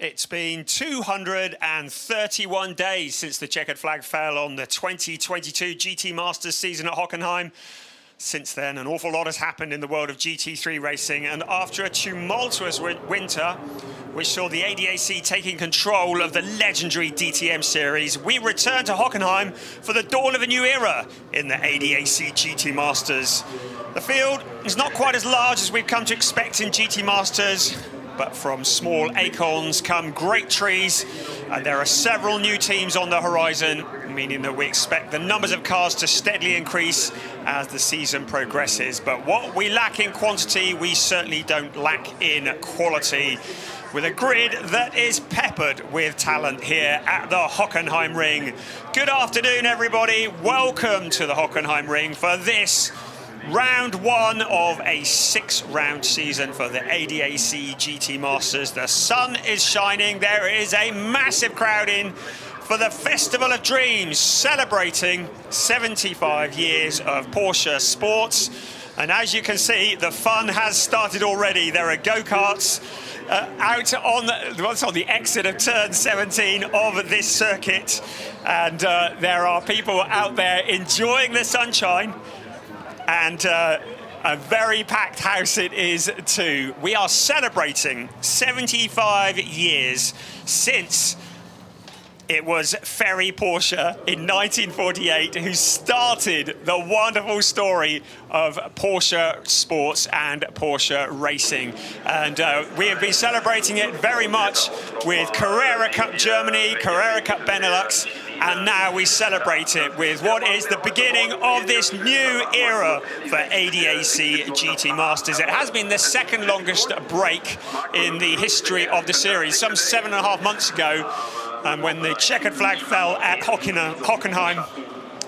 It's been 231 days since the checkered flag fell on the 2022 GT Masters season at Hockenheim. Since then, an awful lot has happened in the world of GT3 racing, and after a tumultuous winter, which saw the ADAC taking control of the legendary DTM series, we return to Hockenheim for the dawn of a new era in the ADAC GT Masters. The field is not quite as large as we've come to expect in GT Masters, but from small acorns come great trees, and there are several new teams on the horizon, meaning that we expect the numbers of cars to steadily increase as the season progresses. But what we lack in quantity, we certainly don't lack in quality, with a grid that is peppered with talent here at the Hockenheimring. Good afternoon, everybody. Welcome to the Hockenheimring for this round one of a 6-round season for the ADAC GT Masters. The sun is shining. There is a massive crowd in for the Festival of Dreams, celebrating 75 years of Porsche sports. And as you can see, the fun has started already. There are go-karts out on the exit of turn 17 of this circuit. And there are people out there enjoying the sunshine. And a very packed house it is too. We are celebrating 75 years since it was Ferry Porsche in 1948 who started the wonderful story of Porsche sports and Porsche racing. And we have been celebrating it very much with Carrera Cup Germany, Carrera Cup Benelux, and now we celebrate it with what is the beginning of this new era for ADAC GT Masters. It has been the second longest break in the history of the series, some 7.5 months ago, when the checkered flag fell at Hockenheim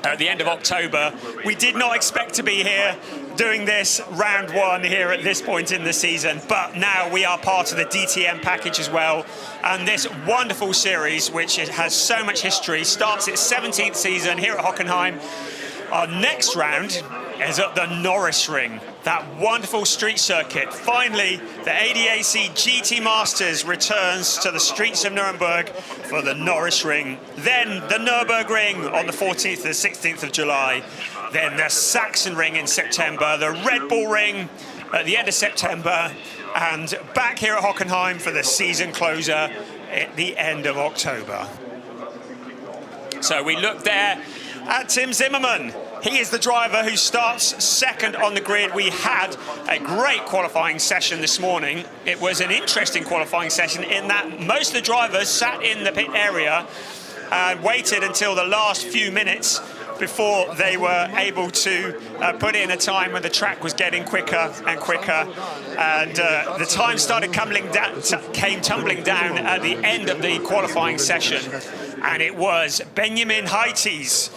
at the end of October. We did not expect to be here doing this round one here at this point in the season, but now we are part of the DTM package as well. And this wonderful series, which has so much history, starts its 17th season here at Hockenheim. Our next round is at the Norris Ring, that wonderful street circuit. Finally, the ADAC GT Masters returns to the streets of Nuremberg for the Norris Ring. Then the Nürburgring on the 14th and 16th of July. Then the Sachsenring in September, the Red Bull Ring at the end of September, and back here at Hockenheim for the season closer at the end of October. So we look there at Tim Zimmermann. He is the driver who starts second on the grid. We had a great qualifying session this morning. It was an interesting qualifying session in that most of the drivers sat in the pit area and waited until the last few minutes before they were able to put in a time when the track was getting quicker and quicker, and the time started came tumbling down at the end of the qualifying session, and it was Benjamin Heites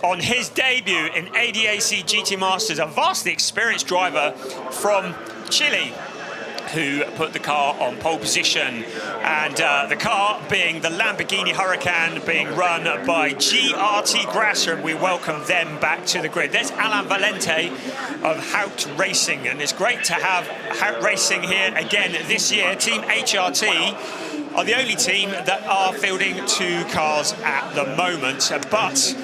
on his debut in ADAC GT Masters, a vastly experienced driver from Chile, who put the car on pole position, and the car being the Lamborghini Huracan, being run by GRT Grasser, and we welcome them back to the grid. There's Alain Valente of Haupt Racing, and it's great to have Haupt Racing here again this year. Team HRT are the only team that are fielding 2 cars at the moment, but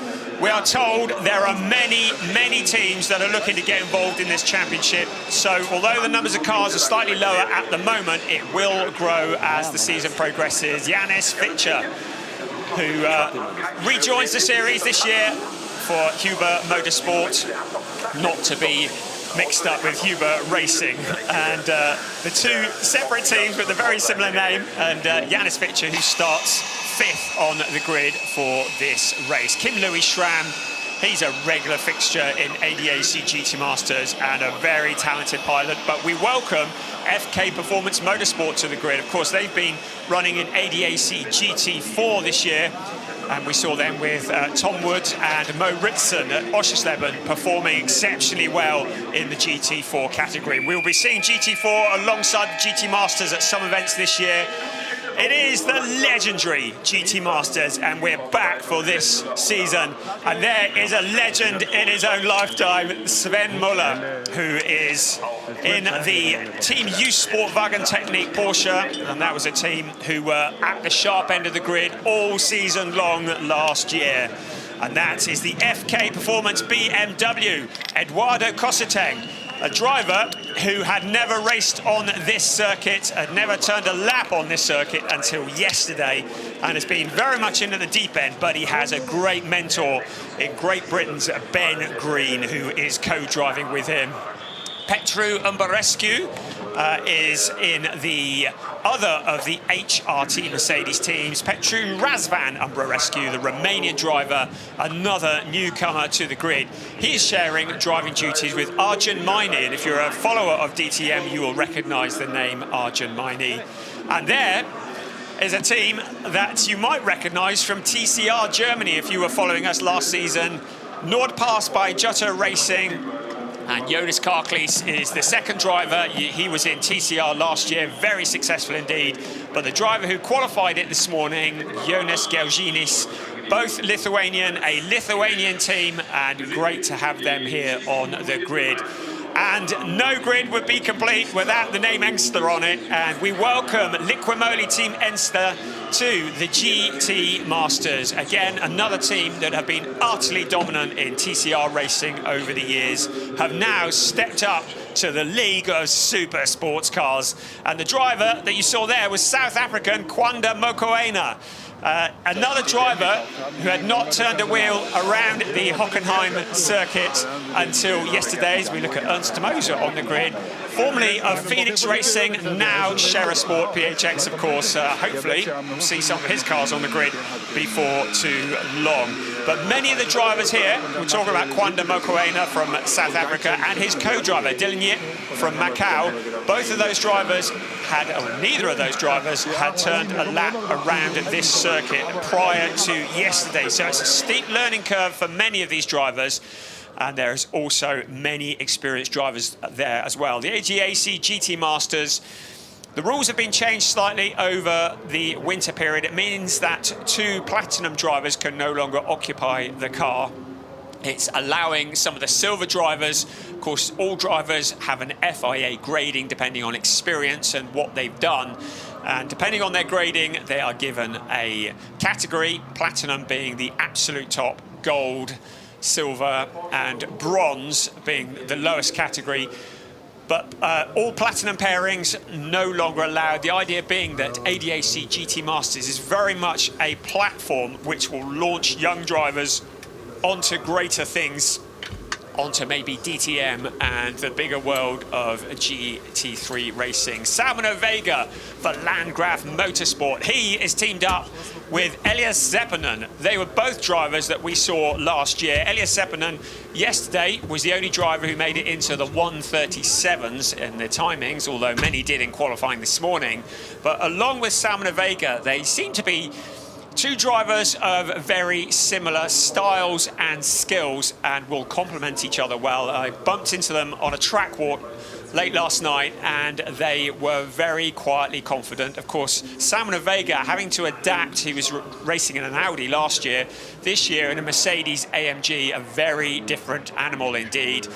we are told there are many teams that are looking to get involved in this championship. So although the numbers of cars are slightly lower at the moment, it will grow as the season progresses. Janis Fischer, who rejoins the series this year for Huber Motorsport, not to be mixed up with Huber Racing. And the 2 separate teams with a very similar name, and Janis Fischer, who starts 5th on the grid for this race. Kim Louis Schramm, he's a regular fixture in ADAC GT Masters and a very talented pilot, but we welcome FK Performance Motorsport to the grid. Of course, they've been running in ADAC GT4 this year, and we saw them with Tom Wood and Mo Ritson at Oschersleben performing exceptionally well in the GT4 category. We'll be seeing GT4 alongside the GT Masters at some events this year. It is the legendary GT Masters, and we're back for this season. And there is a legend in his own lifetime, Sven Muller, who is in the Team Youth Sportwagen Technique Porsche, and that was a team who were at the sharp end of the grid all season long last year. And that is the FK Performance BMW, Eduardo Cosseteng, a driver who had never raced on this circuit, had never turned a lap on this circuit until yesterday, and has been very much into the deep end, but he has a great mentor in Great Britain's Ben Green, who is co-driving with him. Petru Umbarescu is in the other of the HRT Mercedes teams. Petru Razvan Umbarescu, the Romanian driver, another newcomer to the grid. He is sharing driving duties with Arjun Maini, and if you're a follower of DTM, you will recognise the name Arjun Maini. And there is a team that you might recognise from TCR Germany if you were following us last season. Nordpass by Jutta Racing. And Jonas Karklees is the second driver. He was in TCR last year, very successful indeed. But the driver who qualified it this morning, Jonas Gelginis, both Lithuanian, a Lithuanian team, and great to have them here on the grid. And no grid would be complete without the name Enster on it. And we welcome Liquimoli Team Enster to the GT Masters. Again, another team that have been utterly dominant in TCR racing over the years, have now stepped up to the League of Super Sports Cars. And the driver that you saw there was South African Kwanda Mokoena. Another driver who had not turned a wheel around the Hockenheim circuit until yesterday, as we look at Ernst Moser on the grid, formerly of Phoenix Racing, now Shera Sport PHX, of course. Hopefully we'll see some of his cars on the grid before too long. But many of the drivers here, we're talking about Kwanda Mokoena from South Africa and his co-driver Dylan Yip from Macau. Both of those drivers had, or neither of those drivers had turned a lap around this circuit prior to yesterday. So it's a steep learning curve for many of these drivers. And there's also many experienced drivers there as well. The ADAC GT Masters, the rules have been changed slightly over the winter period. It means that 2 platinum drivers can no longer occupy the car. It's allowing some of the silver drivers, of course, all drivers have an FIA grading depending on experience and what they've done. And depending on their grading, they are given a category, platinum being the absolute top, gold, silver and bronze being the lowest category. But all platinum pairings no longer allowed. The idea being that ADAC GT Masters is very much a platform which will launch young drivers onto greater things, onto maybe DTM and the bigger world of GT3 racing. Salmano Vega for Landgraf Motorsport. He is teamed up with Elias Zeppinen. They were both drivers that we saw last year. Elias Zeppinen yesterday was the only driver who made it into the 137s in their timings, although many did in qualifying this morning. But along with Salmano Vega, they seem to be 2 drivers of very similar styles and skills and will complement each other well. I bumped into them on a track walk late last night and they were very quietly confident. Of course, Salmano Vega having to adapt. He was racing in an Audi last year. This year in a Mercedes AMG, a very different animal indeed.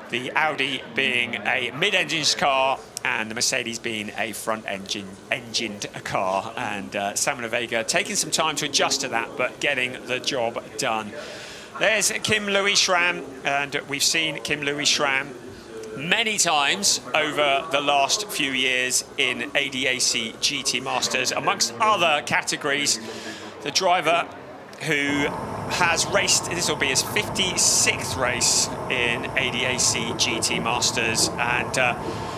The Audi being a mid-engined car and the Mercedes being a front-engined car. And Salmano Vega taking some time to adjust to that, but getting the job done. There's Kim Louis Schramm, and we've seen Kim Louis Schramm many times over the last few years in ADAC GT Masters, amongst other categories. The driver who has raced, this will be his 56th race in ADAC GT Masters, and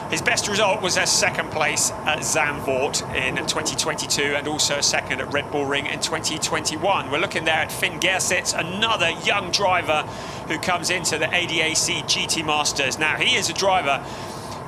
his best result was a second place at Zandvoort in 2022 and also a second at Red Bull Ring in 2021. We're looking there at Finn Gersitz, another young driver who comes into the ADAC GT Masters. Now, he is a driver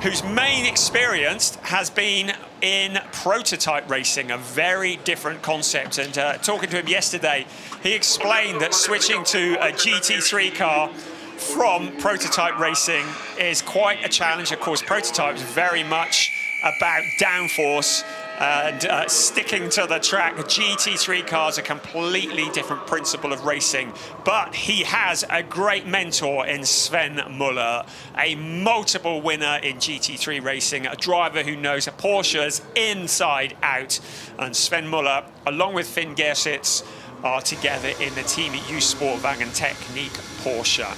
whose main experience has been in prototype racing, a very different concept. And talking to him yesterday, he explained that switching to a GT3 car from prototype racing is quite a challenge. Of course, prototype is very much about downforce, and sticking to the track. GT3 cars are a completely different principle of racing, but he has a great mentor in Sven Muller, a multiple winner in GT3 racing, a driver who knows Porsches inside out. And Sven Muller, along with Finn Gersitz, are together in the Team U Sportwagen Technique Porsche.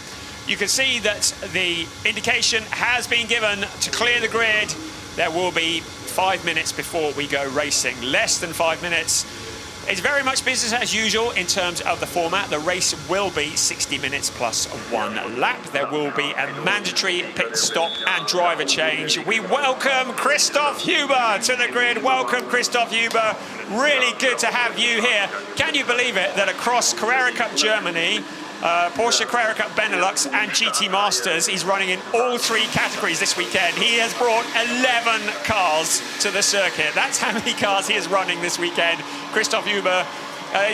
You can see that the indication has been given to clear the grid. There will be 5 minutes before we go racing, less than 5 minutes. It's very much business as usual in terms of the format. The race will be 60 minutes plus 1 lap. There will be a mandatory pit stop and driver change. We welcome Christoph Huber to the grid. Welcome, Christoph Huber. Really good to have you here. Can you believe it that across Carrera Cup Germany, Porsche Carrera Cup Benelux and GT Masters, he's running in all 3 categories this weekend. He has brought 11 cars to the circuit. That's how many cars he is running this weekend. Christoph Huber,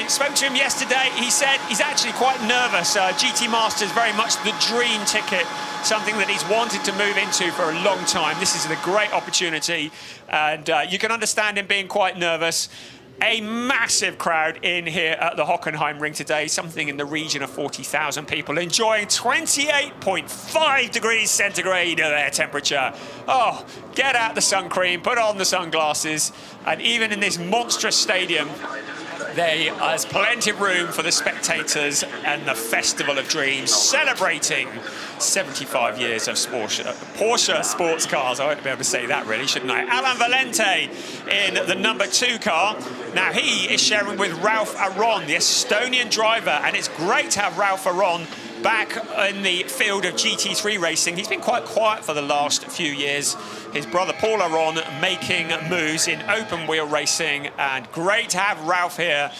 spoke to him yesterday. He said he's actually quite nervous. GT Masters very much the dream ticket, something that he's wanted to move into for a long time. This is a great opportunity, and you can understand him being quite nervous. A massive crowd in here at the Hockenheimring today, something in the region of 40,000 people enjoying 28.5 degrees centigrade air temperature. Oh, get out the sun cream, put on the sunglasses, and even in this monstrous stadium, there's plenty of room for the spectators and the Festival of Dreams, celebrating 75 years of Porsche sports cars. I ought to be able to say that, really, shouldn't I? Alain Valente in the number 2 car. Now, he is sharing with Ralph Aron, the Estonian driver, and it's great to have Ralph Aron back in the field of GT3 racing. He's been quite quiet for the last few years. His brother Paul Aron making moves in open wheel racing, and great to have Ralph here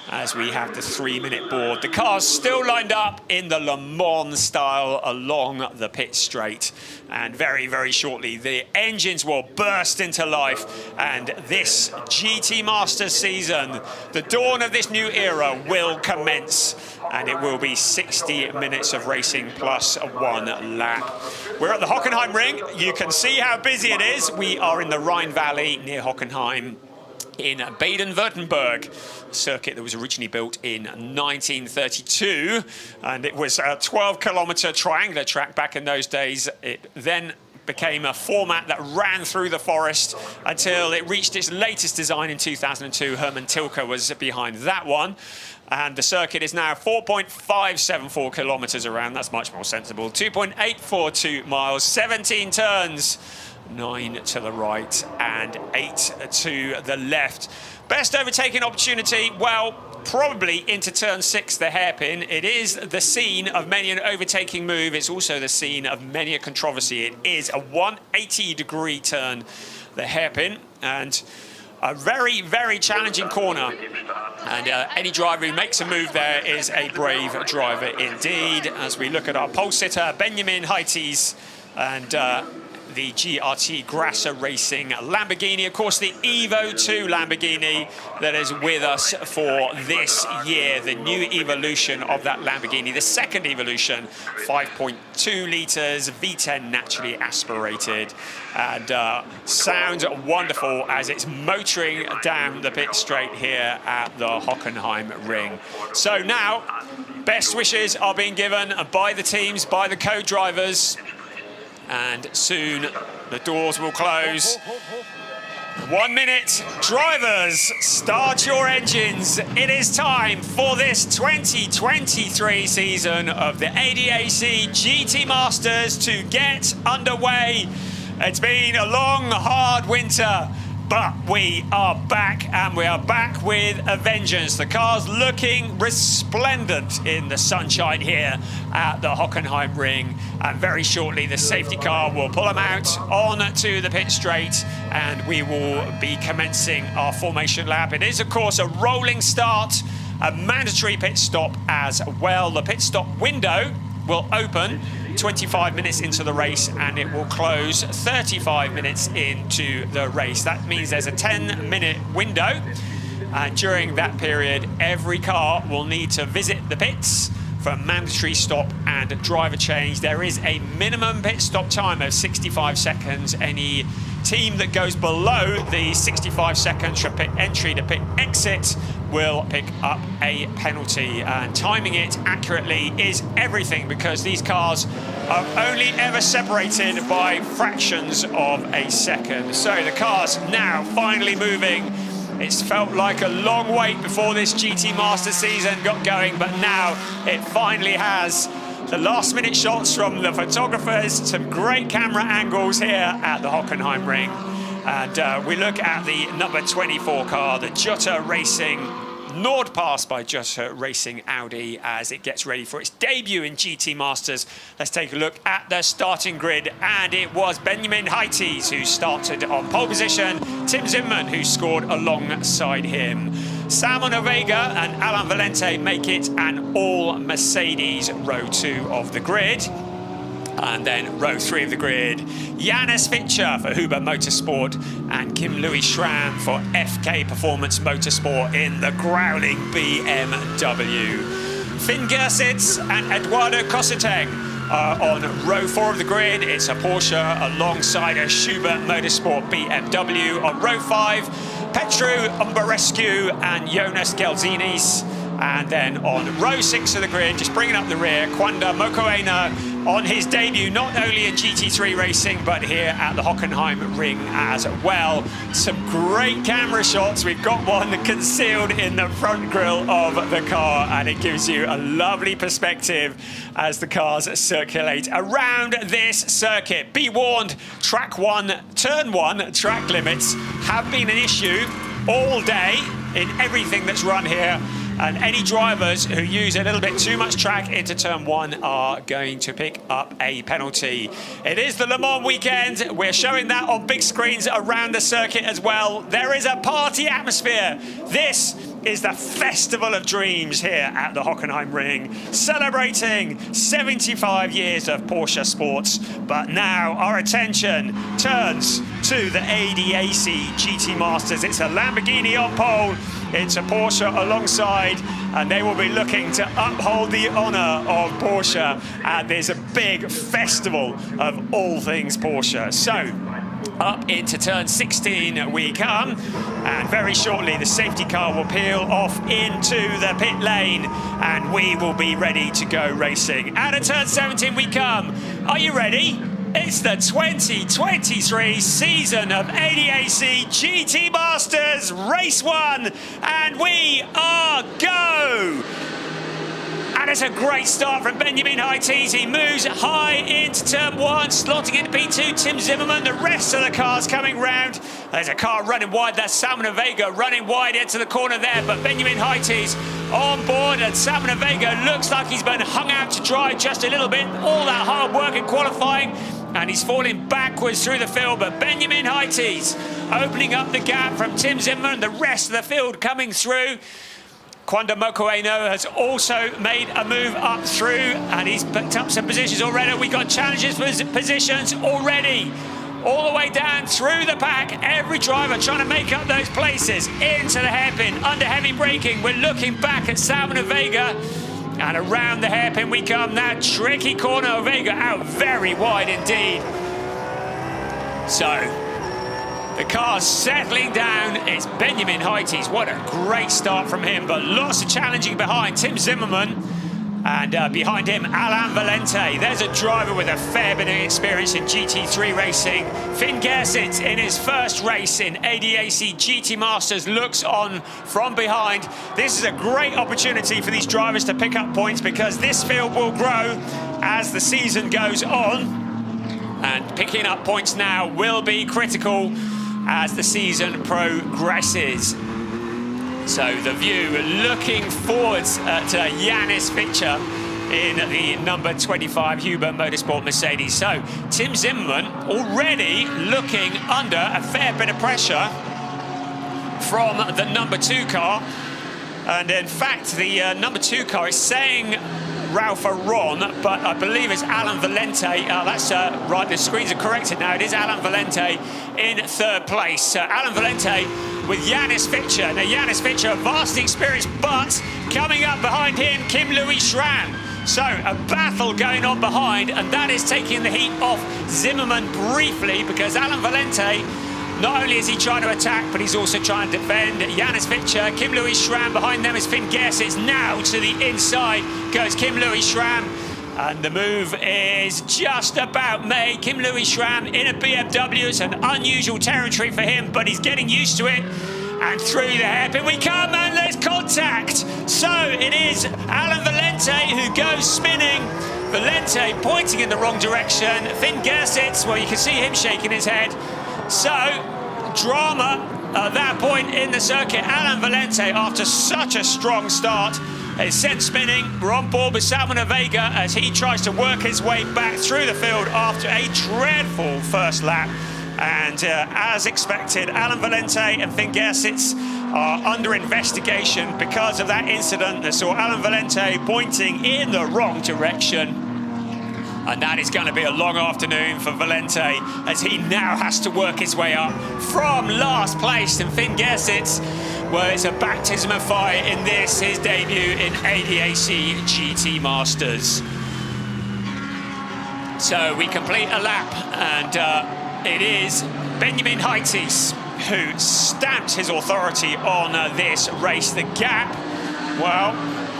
as we have the 3-minute board. The cars still lined up in the Le Mans style along the pit straight, and very, very shortly the engines will burst into life, and this GT Masters season, the dawn of this new era, will commence, and it will be 60 minutes of racing plus 1 lap. We're at the Hockenheimring. You can see how busy it is. We are in the Rhine Valley near Hockenheim in Baden-Württemberg, a circuit that was originally built in 1932, and it was a 12-kilometre triangular track back in those days. It then became a format that ran through the forest until it reached its latest design in 2002. Hermann Tilke was behind that one. And the circuit is now 4.574 kilometres around. That's much more sensible. 2.842 miles, 17 turns, 9 to the right and 8 to the left. Best overtaking opportunity, well, probably into turn 6, the hairpin. It is the scene of many an overtaking move. It's also the scene of many a controversy. It is a 180-degree turn, the hairpin, and a very, very challenging corner. And any driver who makes a move there is a brave driver indeed. As we look at our pole sitter, Benjamin Heites, and the GRT Grasser Racing Lamborghini, of course the Evo 2 Lamborghini that is with us for this year, the new evolution of that Lamborghini, the second evolution, 5.2 litres, V10 naturally aspirated, and sounds wonderful as it's motoring down the pit straight here at the Hockenheimring. So now, best wishes are being given by the teams, by the co-drivers, and soon the doors will close. 1 minute. Drivers, start your engines. It is time for this 2023 season of the ADAC GT Masters to get underway. It's been a long, hard winter, but we are back, and we are back with a vengeance. The car's looking resplendent in the sunshine here at the Hockenheimring, and very shortly the safety car will pull them out onto the pit straight, and we will be commencing our formation lap. It is, of course, a rolling start, a mandatory pit stop as well. The pit stop window will open 25 minutes into the race, and it will close 35 minutes into the race. That means there's a 10-minute window, and during that period every car will need to visit the pits for a mandatory stop and driver change. There is a minimum pit stop time of 65 seconds. Any team that goes below the 65-second pit entry to pit exit will pick up a penalty. And timing it accurately is everything, because these cars are only ever separated by fractions of a second. So the car's now finally moving. It's felt like a long wait before this GT Masters season got going, but now it finally has. The last-minute shots from the photographers, some great camera angles here at the Hockenheimring. And we look at the number 24 car, the Jutta Racing, gnawed past by Jutta Racing Audi as it gets ready for its debut in GT Masters. Let's take a look at the starting grid, and it was Benjamin Heites who started on pole position, Tim Zimmermann who scored alongside him. Salmon Ovega and Alain Valente make it an all-Mercedes row 2 of the grid. And then row 3 of the grid, Janus Fitcher for Huber Motorsport and Kim Louis Schramm for FK Performance Motorsport in the growling BMW. Finn Gersitz and Eduardo Cosseteng are on row 4 of the grid. It's a Porsche alongside a Schubert Motorsport BMW. On row 5, Petru Umbarescu and Jonas Gelzinis. And then on row 6 of the grid, just bringing up the rear, Kwanda Mokoena on his debut, not only in GT3 racing, but here at the Hockenheimring as well. Some great camera shots. We've got one concealed in the front grille of the car, and it gives you a lovely perspective as the cars circulate around this circuit. Be warned, track 1, turn 1 track limits have been an issue all day in everything that's run here. And any drivers who use a little bit too much track into turn 1 are going to pick up a penalty. It is the Le Mans weekend. We're showing that on big screens around the circuit as well. There is a party atmosphere. This is the Festival of Dreams here at the Hockenheimring, celebrating 75 years of Porsche sports. But now our attention turns to the ADAC GT Masters. It's a Lamborghini on pole. It's a Porsche alongside, and they will be looking to uphold the honour of Porsche at this big festival of all things Porsche. So, up into turn 16 we come, and very shortly the safety car will peel off into the pit lane, and we will be ready to go racing. Out of turn 17 we come. Are you ready? It's the 2023 season of ADAC GT Masters Race 1, and we are go! And it's a great start from Benjamin Heites. He moves high into turn 1, slotting into P2, Tim Zimmermann. The rest of the cars coming round. There's a car running wide. That's Salmon Vega running wide into the corner there. But Benjamin Heites on board, and Salmon Vega looks like he's been hung out to dry just a little bit. All that hard work in qualifying, and he's falling backwards through the field. But Benjamin Heites opening up the gap from Tim Zimmermann, and the rest of the field coming through. Kwanda Mokoeno has also made a move up through, and he's picked up some positions already. We've got challenges for positions already. All the way down through the pack, every driver trying to make up those places. Into the hairpin, under heavy braking. We're looking back at Salmon Vega, and around the hairpin we come. That tricky corner, Vega out very wide indeed. So, the car's settling down. It's Benjamin Heites. What a great start from him, but lots of challenging behind. Tim Zimmermann, and behind him, Alain Valente. There's a driver with a fair bit of experience in GT3 racing. Finn Gersitz, in his first race in ADAC GT Masters, looks on from behind. This is a great opportunity for these drivers to pick up points, because this field will grow as the season goes on. And picking up points now will be critical as the season progresses. So the view looking forwards to Janus Fitcher in the number 25 Huber Motorsport Mercedes. So Tim Zimmermann already looking under a fair bit of pressure from the number 2 car. And in fact, the number 2 car is saying Ralph Aron, but I believe it's Alain Valente. That's right, the screens are corrected now. It is Alain Valente in 3rd place. Alain Valente with Janus Fitcher. Now, Janus Fitcher, vast experience, but coming up behind him, Kim Louis Schramm. So a battle going on behind, and that is taking the heat off Zimmermann briefly, because Alain Valente, not only is he trying to attack, but he's also trying to defend. Janis Fichter, Kim Louis Schramm, behind them is Finn Gersitz. Now to the inside goes Kim Louis Schramm, and the move is just about made. Kim Louis Schramm in a BMW. It's an unusual territory for him, but he's getting used to it. And through the hairpin we come, and there's contact. So it is Alain Valente who goes spinning. Valente pointing in the wrong direction. Finn Gersitz, well, you can see him shaking his head. So, drama at that point in the circuit. Alain Valente, after such a strong start, is sent spinning. We're on board with Salman Vega as he tries to work his way back through the field after a dreadful first lap. And as expected, Alain Valente and Finn Gersitz are under investigation because of that incident that saw Alain Valente pointing in the wrong direction. And that is going to be a long afternoon for Valente as he now has to work his way up from last place. And Finn Gersitz, well, it's a baptism of fire in this, his debut in ADAC GT Masters. So we complete a lap, and it is Benjamin Heites who stamped his authority on this race. The gap, well,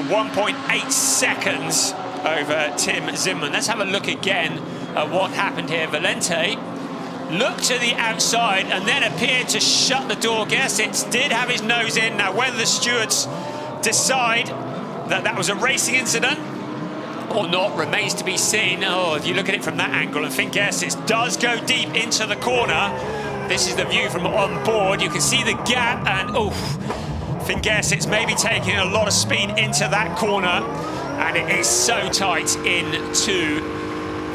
1.8 seconds over Tim Zimmermann. Let's have a look again at what happened here. Valente looked to the outside and then appeared to shut the door. Gersitz did have his nose in. Now, whether the stewards decide that that was a racing incident or not remains to be seen. Oh, if you look at it from that angle, and Finn Gersitz does go deep into the corner. This is the view from on board. You can see the gap, and oh, Finn Gersitz maybe taking a lot of speed into that corner, and it is so tight into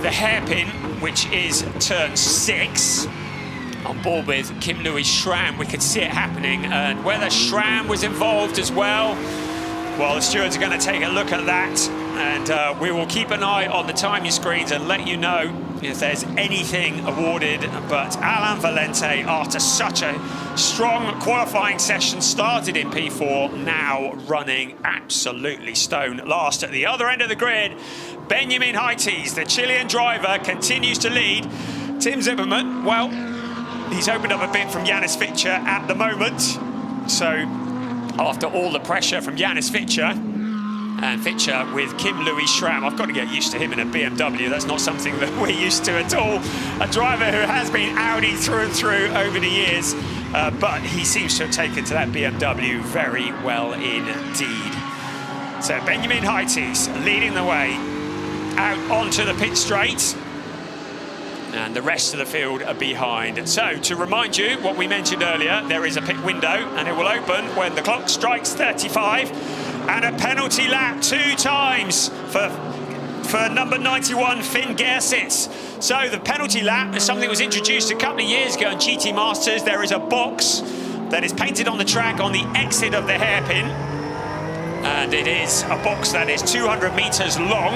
the hairpin, which is turn 6. On board with Kim Louis Schramm, we could see it happening, and whether Schramm was involved as well, well, the stewards are going to take a look at that, and we will keep an eye on the timing screens and let you know if there's anything awarded. But Alain Valente, after such a strong qualifying session, started in P4, now running absolutely stone last. At the other end of the grid, Benjamin Heites, the Chilean driver, continues to lead. Tim Zimmermann, well, he's opened up a bit from Janis Fichter at the moment. So after all the pressure from Janis Fichter, and Fichter with Kim Louis Schramm, I've got to get used to him in a BMW. That's not something that we're used to at all. A driver who has been Audi through and through over the years, but he seems to have taken to that BMW very well indeed. So Benjamin Heites leading the way out onto the pit straight, and the rest of the field are behind. So, to remind you what we mentioned earlier, there is a pit window, and it will open when the clock strikes 35, and a penalty lap 2 times for number 91, Finn Gersitz. So, the penalty lap is something that was introduced a couple of years ago in GT Masters. There is a box that is painted on the track on the exit of the hairpin, and it is a box that is 200 meters long,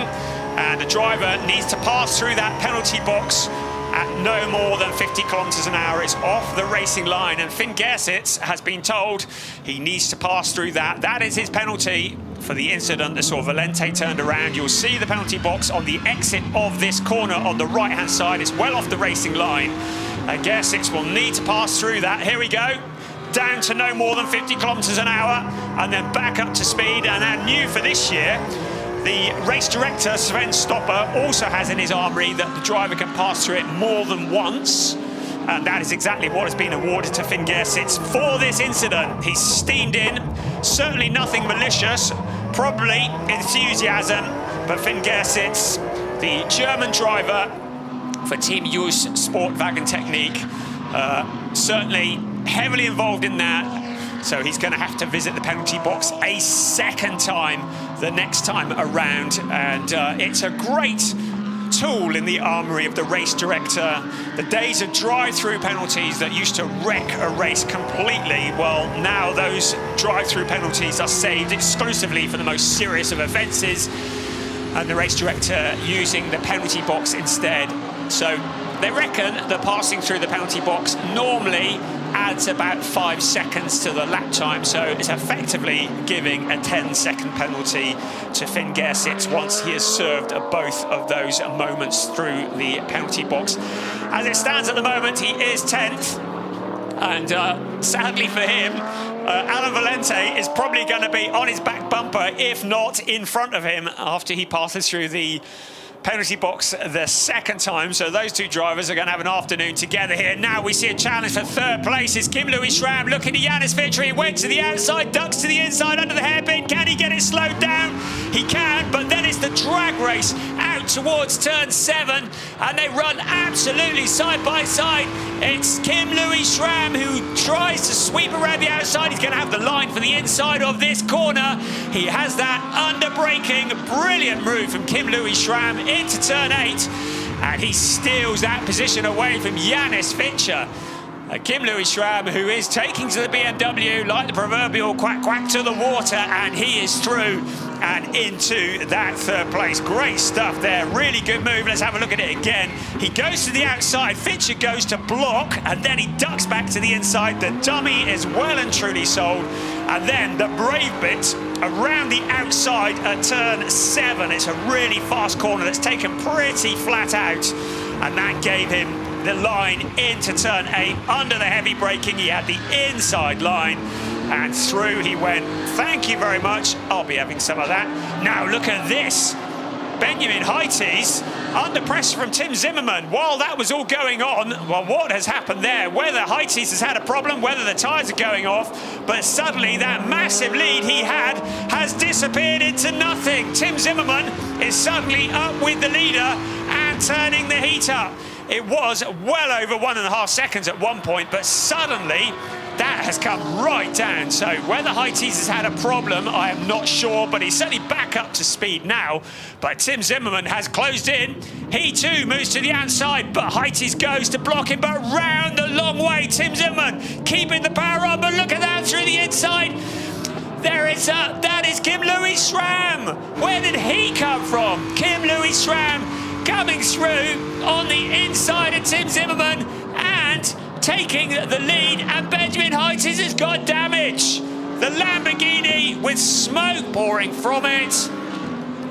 and the driver needs to pass through that penalty box at no more than 50 kilometers an hour. It's off the racing line, and Finn Gersitz has been told he needs to pass through that. That is his penalty for the incident that saw Valente turned around. You'll see the penalty box on the exit of this corner on the right-hand side. It's well off the racing line, and Gersitz will need to pass through that. Here we go. Down to no more than 50 kilometers an hour, and then back up to speed. And then new for this year, the race director, Sven Stopper, also has in his armoury that the driver can pass through it more than once. And that is exactly what has been awarded to Finn Gersitz for this incident. He's steamed in, certainly nothing malicious, probably enthusiasm, but Finn Gersitz, the German driver for Team US Sportwagen Technik, certainly heavily involved in that. So he's going to have to visit the penalty box a second time the next time around. And it's a great tool in the armoury of the race director. The days of drive-through penalties that used to wreck a race completely, well, now those drive-through penalties are saved exclusively for the most serious of offences, and the race director using the penalty box instead. So they reckon that passing through the penalty box normally adds about 5 seconds to the lap time, so it's effectively giving a 10-second penalty to Finn Gersitz once he has served both of those moments through the penalty box. As it stands at the moment, he is 10th, and sadly for him, Alan Valente is probably going to be on his back bumper, if not in front of him, after he passes through the penalty box the second time. So those two drivers are going to have an afternoon together here. Now we see a challenge for third place. It's Kim-Louis Schramm looking to Janis Fischer. He went to the outside, ducks to the inside under the hairpin. Can he get it slowed down? He can, but then it's the drag race out towards turn 7, and they run absolutely side by side. It's Kim-Louis Schramm who tries to sweep around the outside. He's going to have the line for the inside of this corner. He has that under braking. Brilliant move from Kim-Louis Schramm into turn 8, and he steals that position away from Janis Fischer. Kim-Louis Schramm, who is taking to the BMW like the proverbial quack quack to the water, and he is through and into that third place. Great stuff there, really good move. Let's have a look at it again. He goes to the outside, Fischer goes to block, and then he ducks back to the inside. The dummy is well and truly sold, and then the brave bit around the outside at turn 7. It's a really fast corner that's taken pretty flat out, and that gave him the line into turn 8 under the heavy braking. He had the inside line, and through he went. Thank you very much. I'll be having some of that. Now look at this. Benjamin Heites under pressure from Tim Zimmermann. While that was all going on, well, what has happened there? Whether Heites has had a problem, whether the tyres are going off, but suddenly that massive lead he had has disappeared into nothing. Tim Zimmermann is suddenly up with the leader and turning the heat up. It was well over 1.5 seconds at one point, but suddenly that has come right down. So whether Heites has had a problem, I am not sure, but he's certainly back up to speed now. But Tim Zimmermann has closed in. He too moves to the outside, but Heites goes to block him, but round the long way. Tim Zimmermann keeping the power on, but look at that through the inside. There it's up. That is Kim-Louis Schramm. Where did he come from? Kim-Louis Schramm coming through on the inside of Tim Zimmermann and taking the lead, and Benjamin Heites has got damage. The Lamborghini with smoke pouring from it,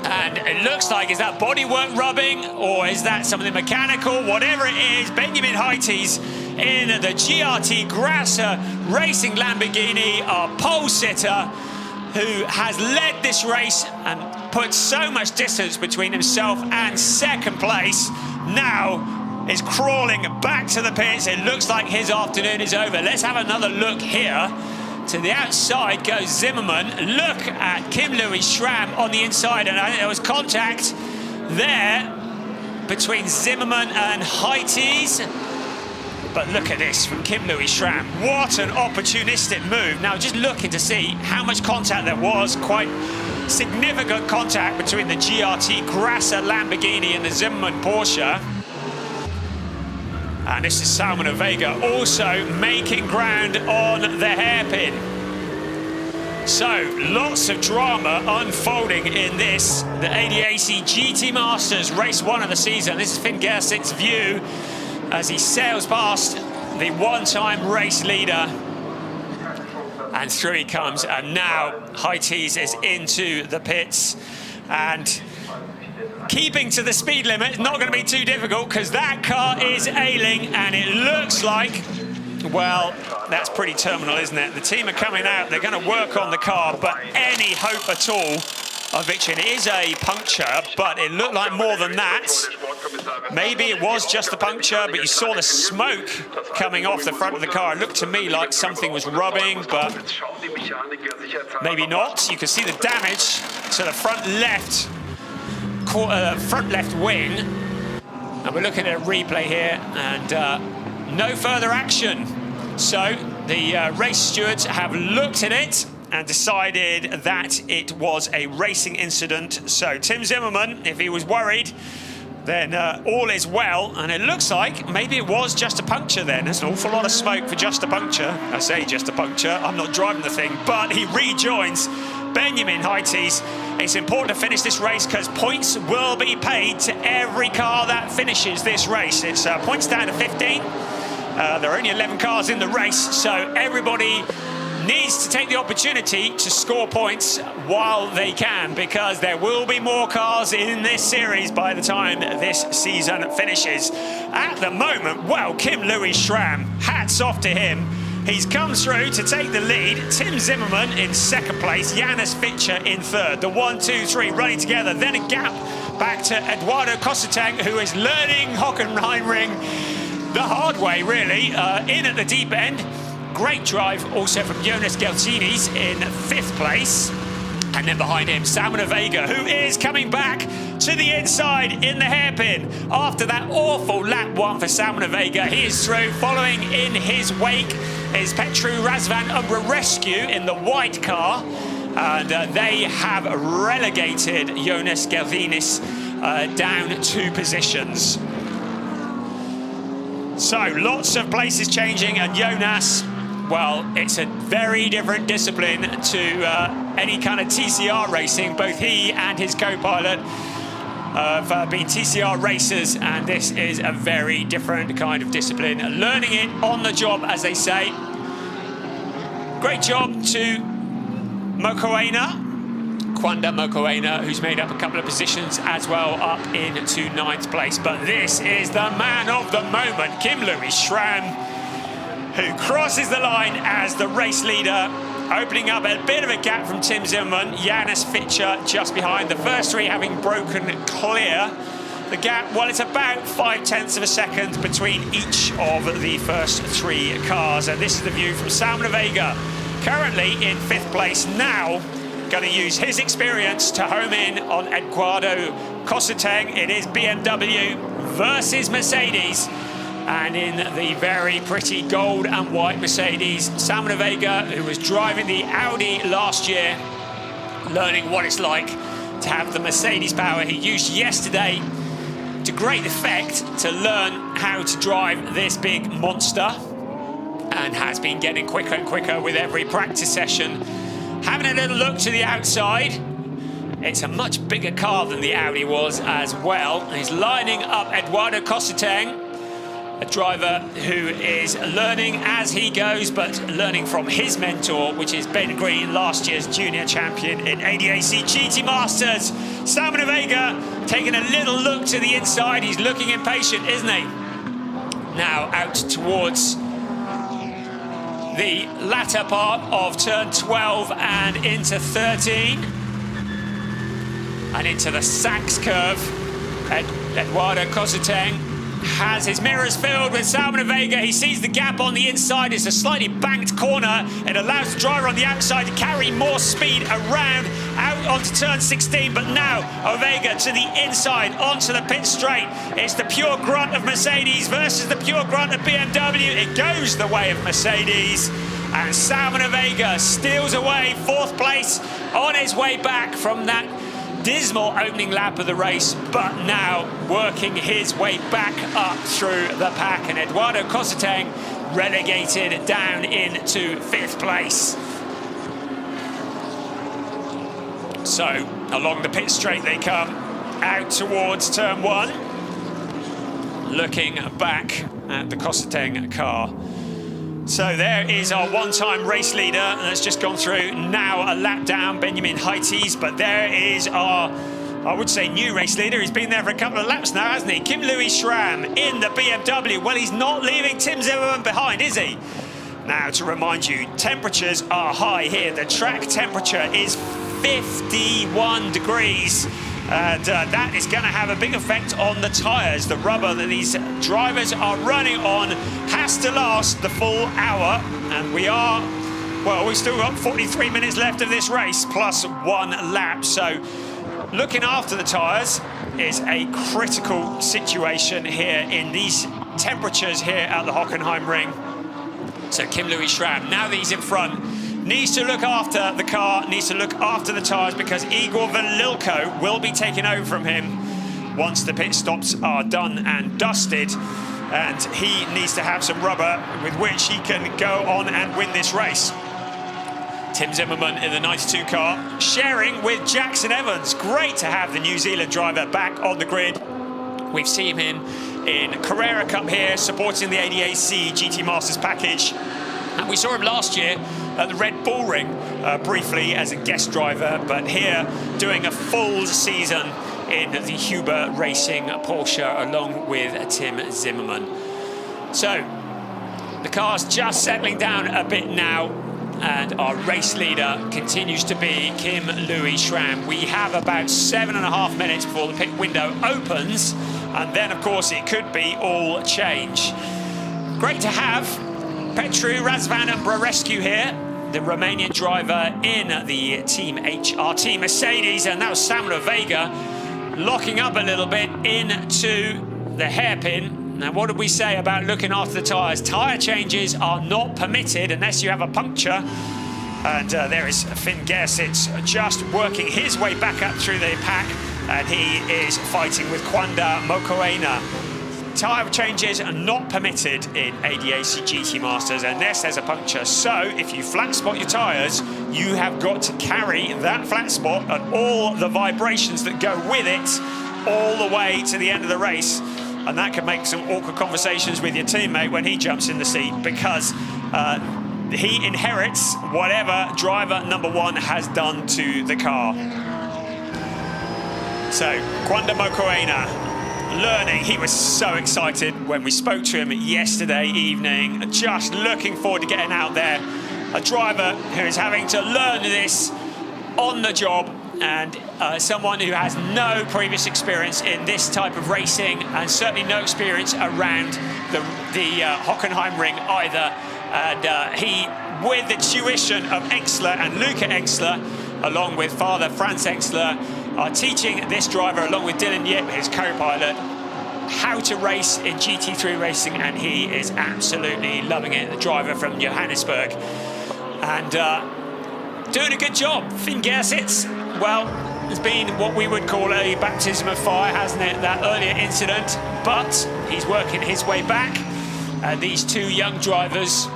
and it looks like, is that bodywork rubbing or is that something mechanical? Whatever it is, Benjamin Heites in the GRT Grasser Racing Lamborghini, our pole sitter, who has led this race and put so much distance between himself and second place, now is crawling back to the pits. It looks like his afternoon is over. Let's have another look here. To the outside goes Zimmermann. Look at Kim-Louis Schramm on the inside, and I think there was contact there between Zimmermann and Heites. But look at this from Kim-Louis Schramm. What an opportunistic move. Now just looking to see how much contact there was. Quite significant contact between the GRT Grasser Lamborghini and the Zimmermann Porsche. And this is Salman Vega also making ground on the hairpin. So lots of drama unfolding in this, the ADAC GT Masters race 1 of the season. This is Finn Gersitz's view as he sails past the one-time race leader, and through he comes. And now Heites is into the pits, and keeping to the speed limit is not going to be too difficult because that car is ailing, and it looks like, well, that's pretty terminal, isn't it? The team are coming out, they're going to work on the car, but any hope at all of victory. It is a puncture, but it looked like more than that. Maybe it was just a puncture, but you saw the smoke coming off the front of the car. It looked to me like something was rubbing, but maybe not. You can see the damage to the front left wing, and we're looking at a replay here, and no further action. So the race stewards have looked at it and decided that it was a racing incident. So Tim Zimmermann, if he was worried, then all is well, and it looks like maybe it was just a puncture then. There's an awful lot of smoke for just a puncture. I say just a puncture, I'm not driving the thing, but he rejoins Benjamin Heites. It's important to finish this race because points will be paid to every car that finishes this race. It's points down to 15. There are only 11 cars in the race, so everybody needs to take the opportunity to score points while they can, because there will be more cars in this series by the time this season finishes. At the moment, well, Kim Louis Schramm, hats off to him. He's come through to take the lead. Tim Zimmermann in second place, Janus Fitcher in third. The 1, 2, 3 running together, then a gap back to Eduardo Cosseteng, who is learning Hockenheimring the hard way, really, in at the deep end. Great drive also from Jonas Geltinis in 5th place. And then behind him, Salman Vega, who is coming back to the inside in the hairpin. After that awful lap 1 for Salman Vega, he is through. Following in his wake is Petru Razvan Rescue in the white car. And they have relegated Jonas Geltinis down 2 positions. So lots of places changing, and Jonas, well, it's a very different discipline to any kind of TCR racing. Both he and his co-pilot have been TCR racers, and this is a very different kind of discipline. Learning it on the job, as they say. Great job to Kwanda Mokoena, who's made up a couple of positions as well, up into 9th place. But this is the man of the moment, Kim Louis Schramm, who crosses the line as the race leader, opening up a bit of a gap from Tim Zimmermann. Janus Fitcher just behind, the first 3 having broken clear. The gap, well, it's about 0.5 of a second between each of the first 3 cars. And this is the view from Salman Vega, currently in 5th place, now going to use his experience to home in on Eduardo Cosseteng. It is BMW versus Mercedes. And in the very pretty gold and white Mercedes, Salman Vega, who was driving the Audi last year, learning what it's like to have the Mercedes power he used yesterday to great effect to learn how to drive this big monster, and has been getting quicker and quicker with every practice session. Having a little look to the outside, it's a much bigger car than the Audi was as well. He's lining up Eduardo Cosseteng, a driver who is learning as he goes, but learning from his mentor, which is Ben Green, last year's junior champion in ADAC GT Masters. Salman Vega taking a little look to the inside. He's looking impatient, isn't he? Now out towards the latter part of turn 12 and into 13. And into the Sachs curve. Eduardo Cosseteng has his mirrors filled with Salman Vega. He sees the gap on the inside. It's a slightly banked corner. It allows the driver on the outside to carry more speed around out onto turn 16. But now Ovega to the inside onto the pit straight. It's the pure grunt of Mercedes versus the pure grunt of BMW. It goes the way of Mercedes. And Salman Vega steals away 4th place on his way back from that dismal opening lap of the race, but now working his way back up through the pack. And Eduardo Cosseteng relegated down into 5th place. So along the pit straight they come, out towards turn 1, looking back at the Cosseteng car. So there is our one-time race leader that's just gone through. Now a lap down, Benjamin Heites, but there is our, I would say, new race leader. He's been there for a couple of laps now, hasn't he? Kim Louis Schramm in the BMW. Well, he's not leaving Tim Zimmermann behind, is he? Now, to remind you, temperatures are high here. The track temperature is 51 degrees. And that is going to have a big effect on the tyres. The rubber that these drivers are running on has to last the full hour. And we are, well, we've still got 43 minutes left of this race, plus 1 lap. So looking after the tyres is a critical situation here in these temperatures here at the Hockenheimring. So Kim Louis Schramm, now that he's in front, needs to look after the car, needs to look after the tyres, because Igor Velilko will be taking over from him once the pit stops are done and dusted. And he needs to have some rubber with which he can go on and win this race. Tim Zimmermann in the 92 car, sharing with Jackson Evans. Great to have the New Zealand driver back on the grid We've seen him in Carrera Cup here, supporting the ADAC GT Masters package. And we saw him last year at the Red Bull Ring briefly as a guest driver, but here doing a full season in the Huber Racing Porsche along with Tim Zimmermann. So the car's just settling down a bit now, and our race leader continues to be Kim Louis Schramm. We have about 7.5 minutes before the pit window opens, and then of course it could be all change. Great to have Petru Razvan and Brarescu here, the Romanian driver in the Team HRT Mercedes, and that was Samuel Vega locking up a little bit into the hairpin. Now, what did we say about looking after the tyres? Tyre changes are not permitted unless you have a puncture. And there is Finn Gersitz just working his way back up through the pack, and he is fighting with Kwanda Mokoena. Tyre changes are not permitted in ADAC GT Masters unless there's a puncture. So if you flat spot your tyres, you have got to carry that flat spot and all the vibrations that go with it all the way to the end of the race. And that can make some awkward conversations with your teammate when he jumps in the seat, because he inherits whatever driver number one has done to the car. So Kwanda Mokoena learning. He was so excited when we spoke to him yesterday evening, just looking forward to getting out there. A driver who is having to learn this on the job, and someone who has no previous experience in this type of racing, and certainly no experience around the Hockenheimring either. And he, with the tuition of Engstler and Luca Engstler, along with father Franz Engstler, are teaching this driver, along with Dylan Yip, his co-pilot, how to race in GT3 racing, and he is absolutely loving it, the driver from Johannesburg. And doing a good job. Finn Gersitz, well, it's been what we would call a baptism of fire, hasn't it, that earlier incident, but he's working his way back. These two young drivers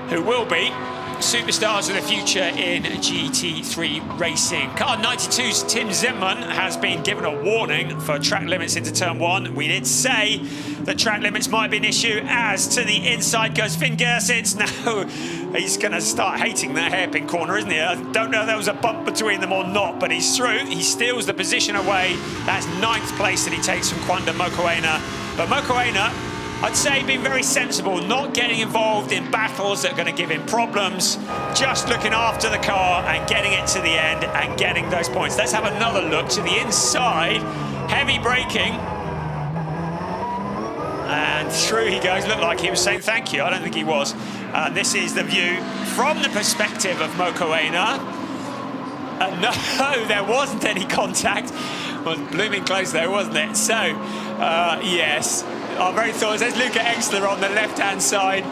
who will be superstars of the future in GT3 racing. Car 92's Tim Zimmermann has been given a warning for track limits into turn one. We did say that track limits might be an issue. As to the inside goes Finn Gersitz. Now he's going to start hating that hairpin corner, isn't he? I don't know if there was a bump between them or not, but he's through. He steals the position away. That's 9th place that he takes from Kwanda Mokoena. But Mokoena, I'd say, being very sensible, not getting involved in battles that are going to give him problems, just looking after the car and getting it to the end and getting those points. Let's have another look to the inside. Heavy braking. And through he goes. Looked like he was saying thank you. I don't think he was. This is the view from the perspective of Mokoena. No, there wasn't any contact. It was blooming close there, wasn't it? So, yes. Our very thoughts. There's Luca Engstler on the left-hand side,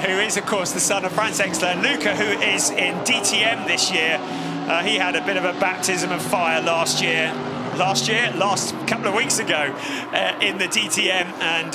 who is, of course, the son of Franz Engstler. And Luca, who is in DTM this year, he had a bit of a baptism of fire last couple of weeks ago in the DTM, and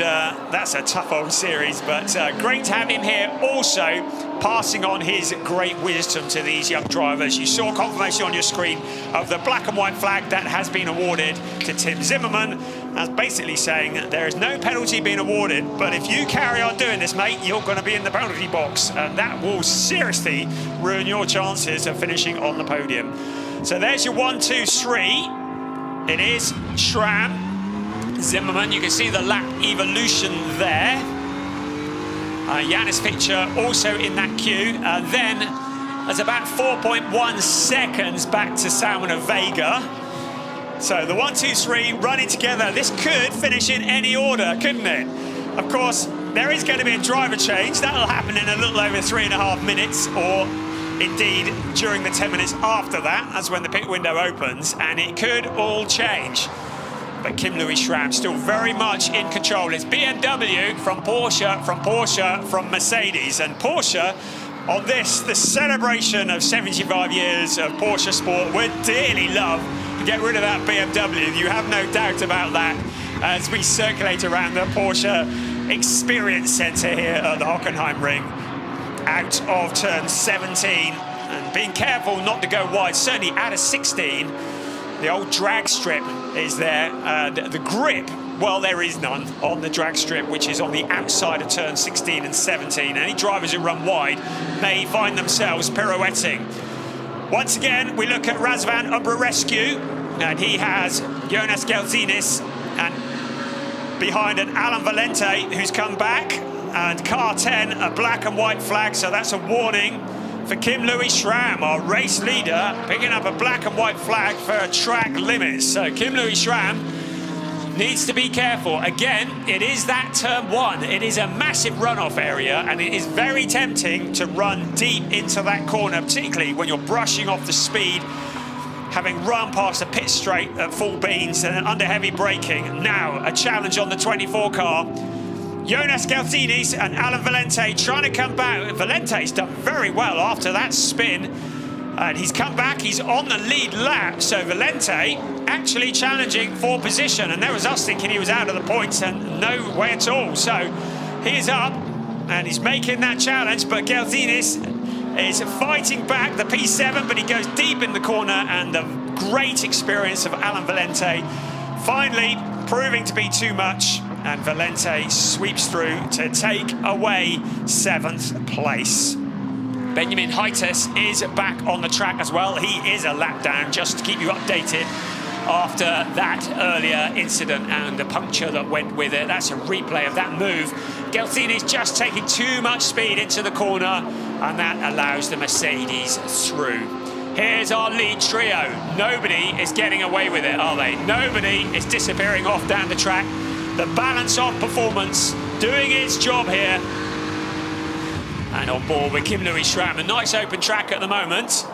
that's a tough old series, but great to have him here, also passing on his great wisdom to these young drivers. You saw confirmation on your screen of the black and white flag that has been awarded to Tim Zimmermann. That's basically saying that there is no penalty being awarded, but if you carry on doing this, mate, you're going to be in the penalty box, and that will seriously ruin your chances of finishing on the podium. So there's your 1, 2, 3. It is Schramm, Zimmermann. You can see the lap evolution there. Janis Fitcher also in that queue. Then there's about 4.1 seconds back to Samuel Vega. So the 1, 2, 3 running together. This could finish in any order, couldn't it? Of course, there is going to be a driver change. That'll happen in a little over 3.5 minutes, or indeed during the 10 minutes after that. That's when the pit window opens, and it could all change. But Kim Louis Schramm still very much in control. It's BMW from Porsche, from Mercedes. And Porsche, on this, the celebration of 75 years of Porsche sport, would dearly love to get rid of that BMW. You have no doubt about that, as we circulate around the Porsche Experience Centre here at the Hockenheimring, out of turn 17, and being careful not to go wide, certainly out of 16. The old drag strip is there. The grip, well, there is none on the drag strip, which is on the outside of turn 16 and 17. Any drivers who run wide may find themselves pirouetting. Once again, we look at Razvan Umbrerescu, and he has Jonas Gelzinis, and behind an Alan Valente, who's come back, and car 10, a black and white flag, so that's a warning for Kim Louis Schramm, our race leader, picking up a black and white flag for track limits. So Kim Louis Schramm needs to be careful. Again, it is that turn 1. It is a massive runoff area, and it is very tempting to run deep into that corner, particularly when you're brushing off the speed, having run past a pit straight at full beans and under heavy braking. Now, a challenge on the 24 car. Jonas Gelzinis and Alan Valente trying to come back. Valente's done very well after that spin, and he's come back, he's on the lead lap. So Valente actually challenging for position, and there was us thinking he was out of the points, and no way at all. So he is up and he's making that challenge, but Gelzinis is fighting back the P7, but he goes deep in the corner, and the great experience of Alan Valente finally proving to be too much, and Valente sweeps through to take away 7th place. Benjamin Heites is back on the track as well. He is a lap down, just to keep you updated after that earlier incident and the puncture that went with it. That's a replay of that move. Gelzini is just taking too much speed into the corner, and that allows the Mercedes through. Here's our lead trio. Nobody is getting away with it, are they? Nobody is disappearing off down the track. The balance of performance doing its job here. And on board with Kim Louis Schramm. A nice open track at the moment.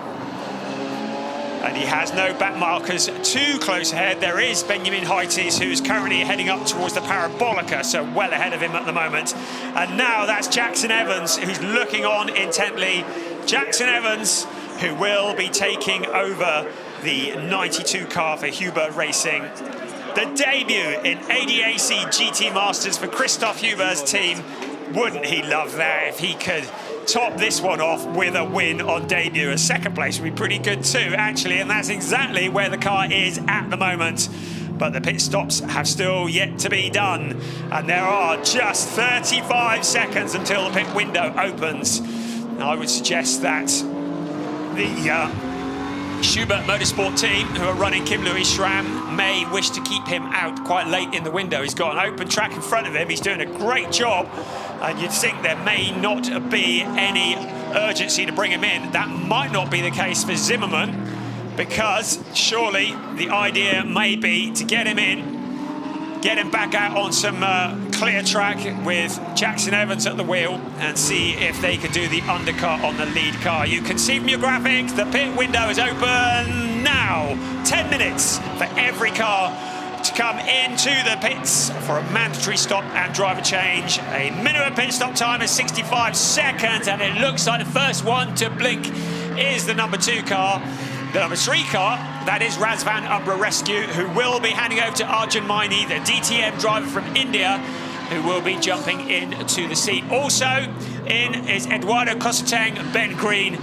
And he has no back markers too close ahead. There is Benjamin Heites, who's currently heading up towards the Parabolica, so well ahead of him at the moment. And now that's Jackson Evans, who's looking on intently. Jackson Evans, who will be taking over the 92 car for Huber Racing. The debut in ADAC GT Masters for Christoph Huber's team. Wouldn't he love that if he could top this one off with a win on debut? A second place would be pretty good too, actually, and that's exactly where the car is at the moment. But the pit stops have still yet to be done, and there are just 35 seconds until the pit window opens. I would suggest that the Schubert Motorsport team, who are running Kim Louis Schramm, may wish to keep him out quite late in the window. He's got an open track in front of him. He's doing a great job, and you'd think there may not be any urgency to bring him in. That might not be the case for Zimmerman, because surely the idea may be to get him in, get him back out on some clear track with Jackson Evans at the wheel, and see if they can do the undercut on the lead car. You can see from your graphics, the pit window is open now. 10 minutes for every car to come into the pits for a mandatory stop and driver change. A minimum pit stop time is 65 seconds, and it looks like the first one to blink is the number 2 car. The number 3 car, that is Razvan Umbrerescu, who will be handing over to Arjun Maini, the DTM driver from India, who will be jumping into the seat. Also in is Eduardo Cosseteng, Ben Green,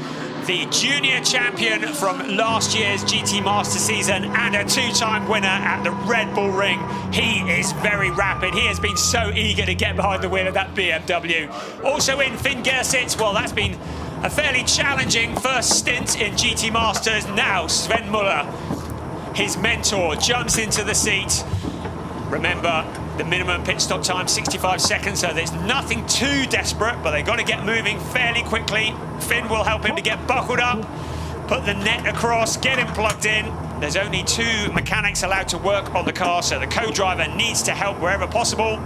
the junior champion from last year's GT Master season and a 2-time winner at the Red Bull Ring. He is very rapid. He has been so eager to get behind the wheel of that BMW. Also in Finn Gersitz, well, that's been a fairly challenging first stint in GT Masters. Now Sven Muller, his mentor, jumps into the seat. Remember, the minimum pit stop time, 65 seconds, so there's nothing too desperate, but they've got to get moving fairly quickly. Finn will help him to get buckled up, put the net across, get him plugged in. There's only 2 mechanics allowed to work on the car, so the co-driver needs to help wherever possible.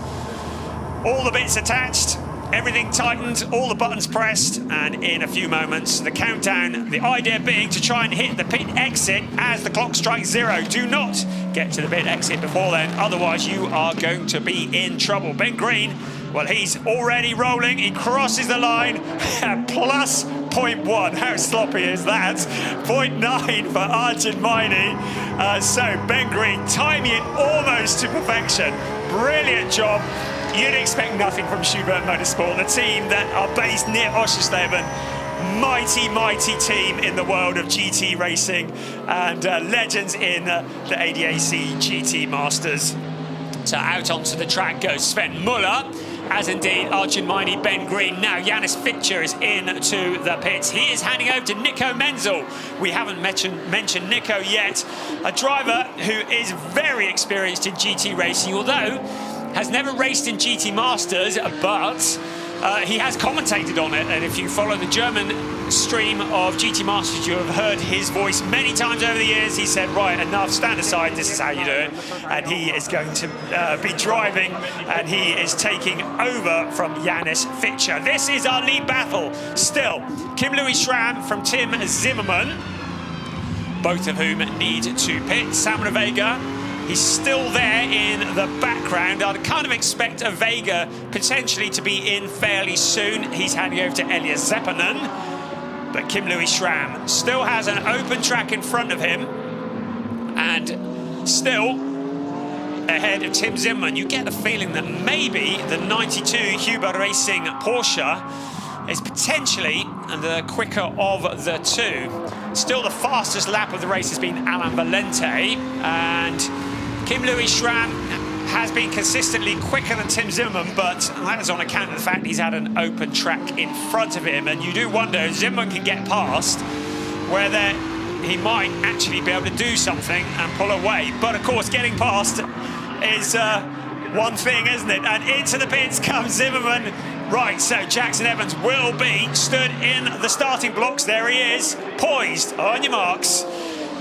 All the bits attached, everything tightened, all the buttons pressed, and in a few moments, the countdown, the idea being to try and hit the pit exit as the clock strikes 0. Do not get to the pit exit before then, otherwise you are going to be in trouble. Ben Green, well, he's already rolling. He crosses the line, plus 0.1. How sloppy is that? 0.9 for Arjun Maini. So Ben Green timing it almost to perfection. Brilliant job. You'd expect nothing from Schubert Motorsport, the team that are based near Oschersleben. mighty, mighty team in the world of GT racing and legends in the ADAC GT Masters. So out onto the track goes Sven Muller, as indeed Arjun Maini, Ben Green. Now Janis Fitcher is into the pits. He is handing over to Nico Menzel. We haven't mentioned Nico yet, a driver who is very experienced in GT racing, although has never raced in GT Masters, but he has commentated on it. And if you follow the German stream of GT Masters, you have heard his voice many times over the years. He said, right, enough, stand aside, this is how you do it. And he is going to be driving, and he is taking over from Janis Fitcher. This is our lead battle still. Kim Louis Schramm from Tim Zimmermann, both of whom need to pit. Samuel Vega, he's still there in the background. I'd kind of expect a Vega potentially to be in fairly soon. He's handing over to Elias Zeppanen. But Kim Louis Schramm still has an open track in front of him and still ahead of Tim Zimmermann. You get the feeling that maybe the 92 Huber Racing Porsche is potentially the quicker of the two. Still the fastest lap of the race has been Alain Valente, and Kim Louis Schramm has been consistently quicker than Tim Zimmermann, but that is on account of the fact he's had an open track in front of him. And you do wonder if Zimmermann can get past, whether he might actually be able to do something and pull away. But of course, getting past is one thing, isn't it? And into the pits comes Zimmermann. Right, so Jackson Evans will be stood in the starting blocks. There he is, poised, on your marks.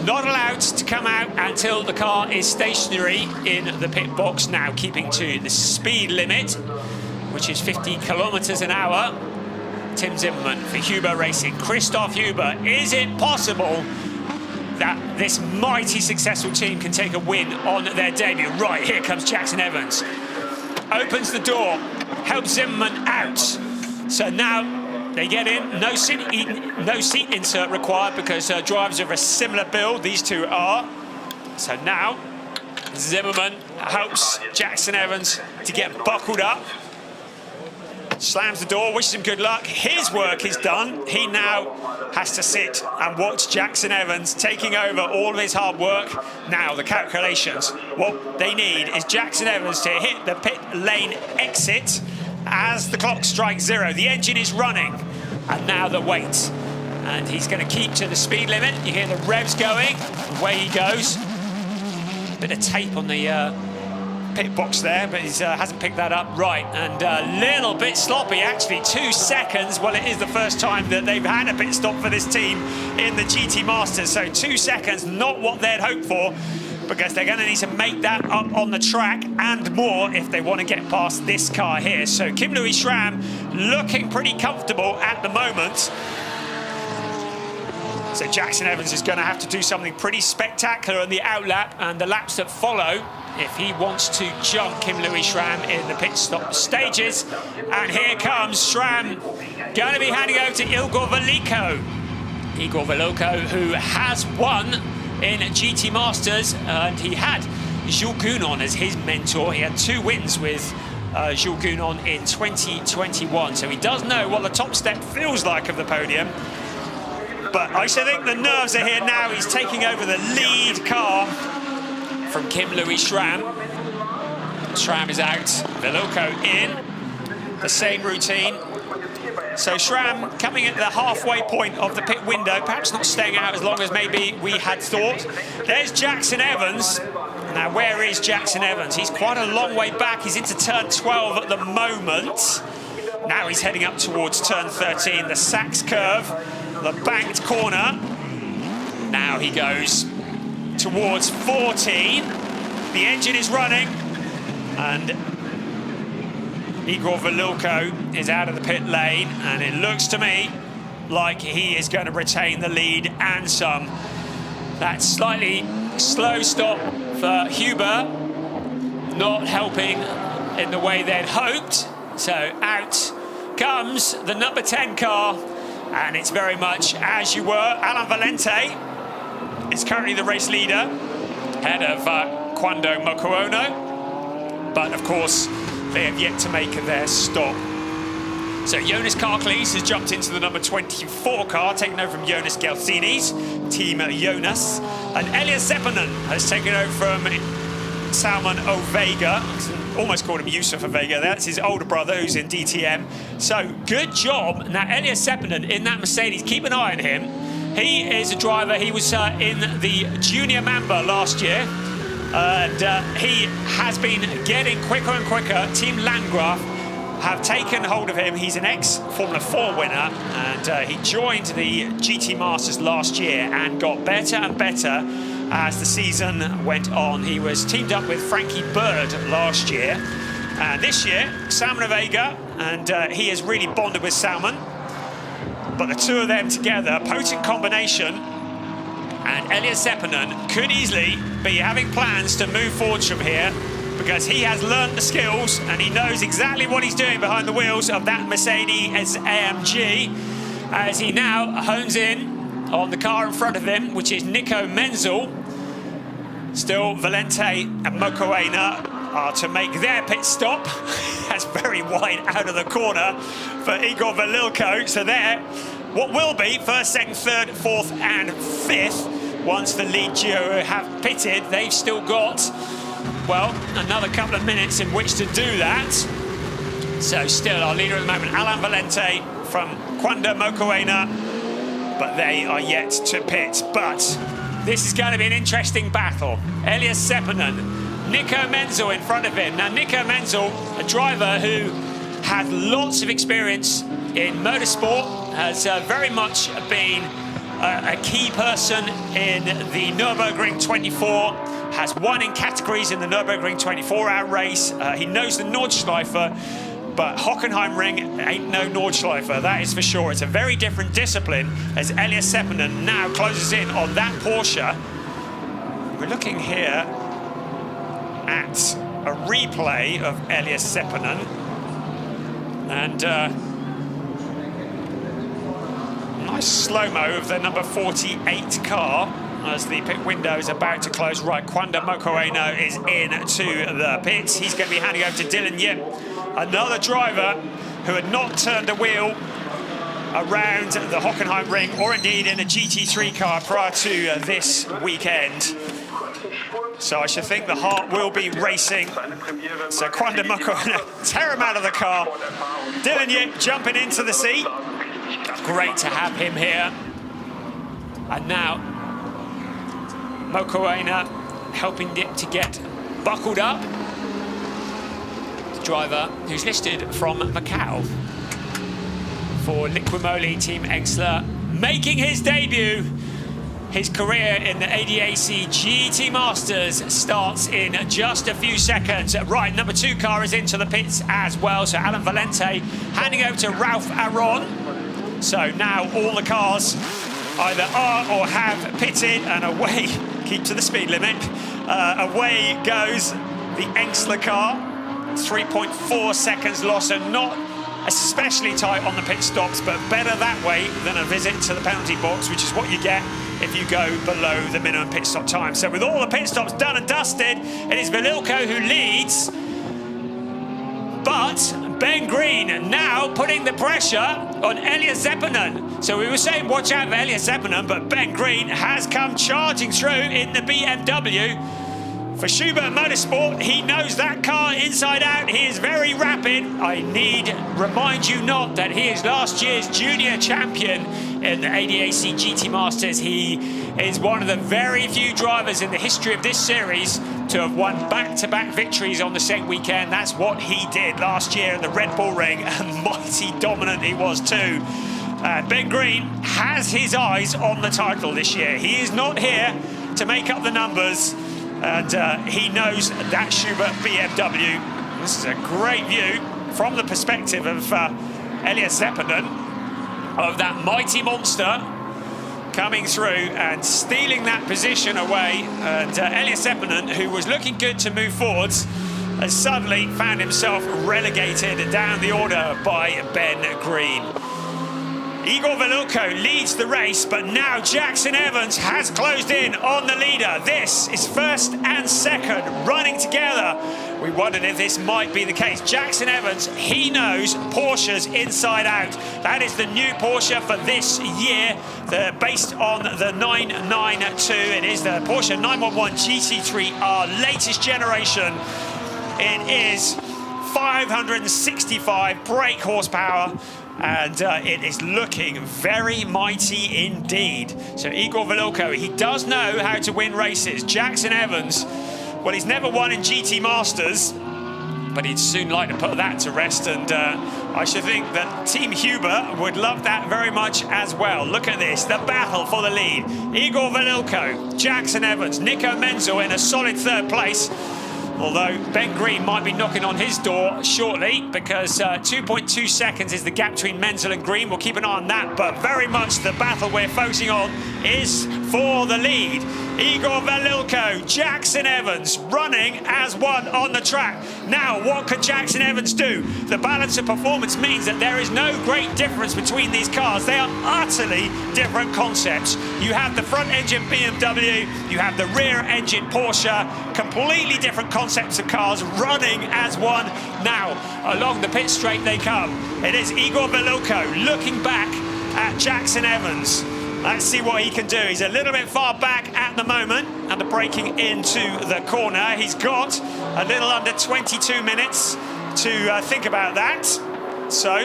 Not allowed to come out until the car is stationary in the pit box. Now keeping to the speed limit, which is 50 kilometers an hour. Tim Zimmermann for Huber Racing. Christoph Huber, is it possible that this mighty successful team can take a win on their debut? Right, here comes Jackson Evans. Opens the door, helps Zimmermann out. So now they get in, no seat insert required because drivers are of a similar build, these two are. So now Zimmermann helps Jackson Evans to get buckled up. Slams the door, wishes him good luck. His work is done. He now has to sit and watch Jackson Evans taking over all of his hard work. Now the calculations. What they need is Jackson Evans to hit the pit lane exit as the clock strikes 0. The engine is running, and now the wait. And he's going to keep to the speed limit. You hear the revs going, away he goes. Bit of tape on the pit box there, but he hasn't picked that up right. And a little bit sloppy, actually, 2 seconds. Well, it is the first time that they've had a pit stop for this team in the GT Masters. So 2 seconds, not what they'd hoped for, because they're going to need to make that up on the track and more if they want to get past this car here. So Kim Louis Schramm looking pretty comfortable at the moment. So Jackson Evans is going to have to do something pretty spectacular on the outlap and the laps that follow if he wants to jump Kim Louis Schramm in the pit stop stages. And here comes Schramm, going to be handing over to Igor Veliko. Igor Veliko, who has won in GT Masters, and he had Jules Gounon as his mentor. He had 2 wins with Jules Gounon in 2021, so he does know what the top step feels like of the podium. But I think the nerves are here now. He's taking over the lead car from Kim Louis Schramm. Schramm is out, Veliko in. The same routine. So Schramm coming at the halfway point of the pit window, perhaps not staying out as long as maybe we had thought. There's Jackson Evans. Now, where is Jackson Evans? He's quite a long way back. He's into turn 12 at the moment. Now he's heading up towards turn 13, the Sachs curve, the banked corner. Now he goes towards 14. The engine is running, and Igor Veliko is out of the pit lane, and it looks to me like he is going to retain the lead and some. That slightly slow stop for Huber, not helping in the way they'd hoped. So out comes the number 10 car, and it's very much as you were. Alain Valente is currently the race leader, ahead of Quando Mokuono, but of course they have yet to make their stop. So Jonas Karklees has jumped into the number 24 car, taking over from Jonas Gelsini's team Jonas. And Elias Seppänen has taken over from Salman Ovega. Almost called him Yusuf Ovega. That's his older brother who's in DTM. So good job. Now Elias Seppänen in that Mercedes, keep an eye on him. He is a driver. He was in the Junior Mamba last year. And he has been getting quicker and quicker. Team Landgraf have taken hold of him. He's an ex-Formula 4 winner, and he joined the GT Masters last year and got better and better as the season went on. He was teamed up with Frankie Bird last year, and this year, Salman Ovega, and he has really bonded with Salman. But the two of them together, potent combination, and Elias Seppänen could easily be having plans to move forwards from here, because he has learnt the skills and he knows exactly what he's doing behind the wheels of that Mercedes AMG, as he now hones in on the car in front of him, which is Nico Menzel. Still, Valente and Mokoena are to make their pit stop. That's very wide out of the corner for Igor Velilko. So there, what will be first, second, third, fourth and fifth. Once the lead duo have pitted, they've still got, well, another couple of minutes in which to do that. So still our leader at the moment, Alain Valente from Quanda Mokoena, but they are yet to pit. But this is going to be an interesting battle. Elias Seppänen, Nico Menzel in front of him. Now Nico Menzel, a driver who has lots of experience in motorsport, has very much been a key person in the Nürburgring 24, has won in categories in the Nürburgring 24-hour race. He knows the Nordschleife, but Hockenheimring ain't no Nordschleife, that is for sure. It's a very different discipline as Elias Seppänen now closes in on that Porsche. We're looking here at a replay of Elias Seppänen, and nice slow-mo of the number 48 car as the pit window is about to close. Right, Quanda Mokoena is into the pits. He's going to be handing over to Dylan Yip, another driver who had not turned a wheel around the Hockenheimring or indeed in a GT3 car prior to this weekend. So I should think the heart will be racing. So Quanda Mokoena tear him out of the car. Dylan Yip jumping into the seat. Great to have him here. And now Mokoena helping Yip to get buckled up. The driver who's listed from Macau for Liquimoli Team Exler, making his debut. His career in the ADAC GT Masters starts in just a few seconds. Right, number 2 car is into the pits as well. So Alain Valente handing over to Ralph Aron. So now all the cars either are or have pitted, and away, keep to the speed limit. Away goes the Engsler car. 3.4 seconds loss, and not especially tight on the pit stops, but better that way than a visit to the penalty box, which is what you get if you go below the minimum pit stop time. So with all the pit stops done and dusted, it is Velilko who leads. But Ben Green now putting the pressure on Elias Seppänen. So we were saying watch out for Elias Seppänen, but Ben Green has come charging through in the BMW. For Schubert Motorsport, he knows that car inside out. He is very rapid. I need remind you not that he is last year's junior champion in the ADAC GT Masters. He is one of the very few drivers in the history of this series to have won back-to-back victories on the same weekend. That's what he did last year in the Red Bull Ring, and mighty dominant he was too. Ben Green has his eyes on the title this year. He is not here to make up the numbers. And he knows that Schubert BMW. This is a great view from the perspective of Elias Seppänen, of that mighty monster coming through and stealing that position away. And Elias Seppänen, who was looking good to move forwards, has suddenly found himself relegated down the order by Ben Green. Igor Velilko leads the race, but now Jackson Evans has closed in on the leader. This is first and second running together. We wondered if this might be the case. Jackson Evans, he knows Porsches inside out. That is the new Porsche for this year, based on the 992. It is the Porsche 911 GT3, our latest generation. It is 565 brake horsepower. And it is looking very mighty indeed. So Igor Velilko, he does know how to win races. Jackson Evans, well, he's never won in GT Masters, but he'd soon like to put that to rest. And I should think that Team Huber would love that very much as well. Look at this, the battle for the lead. Igor Velilko, Jackson Evans, Nico Menzel in a solid third place. Although Ben Green might be knocking on his door shortly, because 2.2 seconds is the gap between Menzel and Green. We'll keep an eye on that, but very much the battle we're focusing on is for the lead. Igor Velilko, Jackson Evans running as one on the track. Now, what can Jackson Evans do? The balance of performance means that there is no great difference between these cars. They are utterly different concepts. You have the front engine BMW, you have the rear engine Porsche, completely different concepts of cars running as one. Now, along the pit straight they come. It is Igor Velilko looking back at Jackson Evans. Let's see what he can do. He's a little bit far back at the moment, and the braking into the corner. He's got a little under 22 minutes to think about that. So,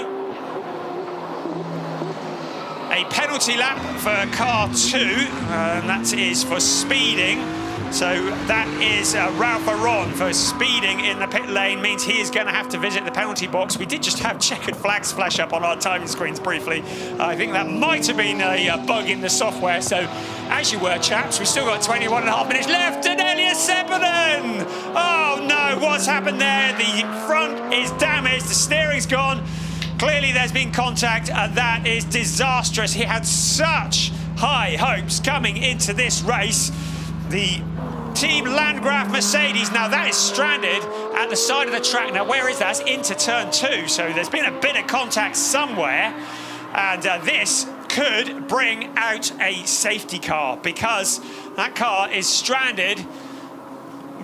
a penalty lap for car 2, and that is for speeding. So that is Ralph Aron for speeding in the pit lane, means he is going to have to visit the penalty box. We did just have checkered flags flash up on our timing screens briefly. I think that might have been a bug in the software. So as you were, chaps, we've still got 21.5 minutes left, and Elias Seppänen! Oh no, what's happened there? The front is damaged, the steering's gone. Clearly there's been contact, and that is disastrous. He had such high hopes coming into this race. The Team Landgraf Mercedes, now that is stranded at the side of the track. Now where is that? It's into turn 2, so there's been a bit of contact somewhere, and this could bring out a safety car, because that car is stranded,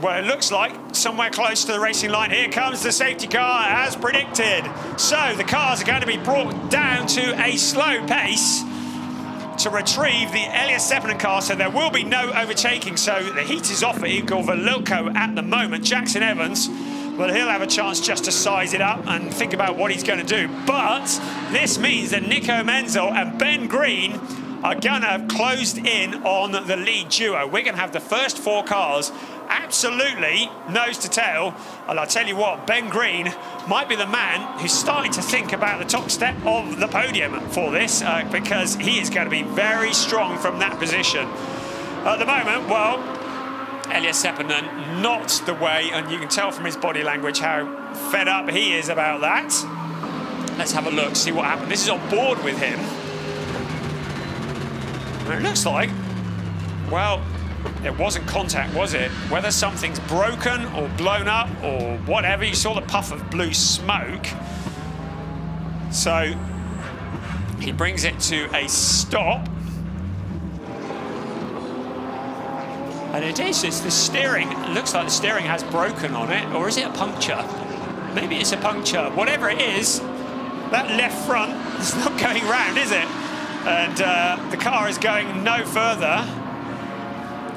well, it looks like somewhere close to the racing line. Here comes the safety car as predicted. So the cars are going to be brought down to a slow pace to retrieve the Elias Seppänen car, so there will be no overtaking. So the heat is off for Igor Velilko at the moment. Jackson Evans, well, he'll have a chance just to size it up and think about what he's going to do. But this means that Nico Menzel and Ben Green are going to have closed in on the lead duo. We're going to have the first 4 cars absolutely nose to tail. And I'll tell you what, Ben Green might be the man who's starting to think about the top step of the podium for this, because he is going to be very strong from that position. At the moment, well, Elias Seppänen not the way, and you can tell from his body language how fed up he is about that. Let's have a look, see what happened. This is on board with him. And it looks like, well, it wasn't contact, was it? Whether something's broken or blown up or whatever, you saw the puff of blue smoke. So he brings it to a stop. And it's the steering. It looks like the steering has broken on it, or is it a puncture? Maybe it's a puncture. Whatever it is, that left front is not going round, is it? And the car is going no further.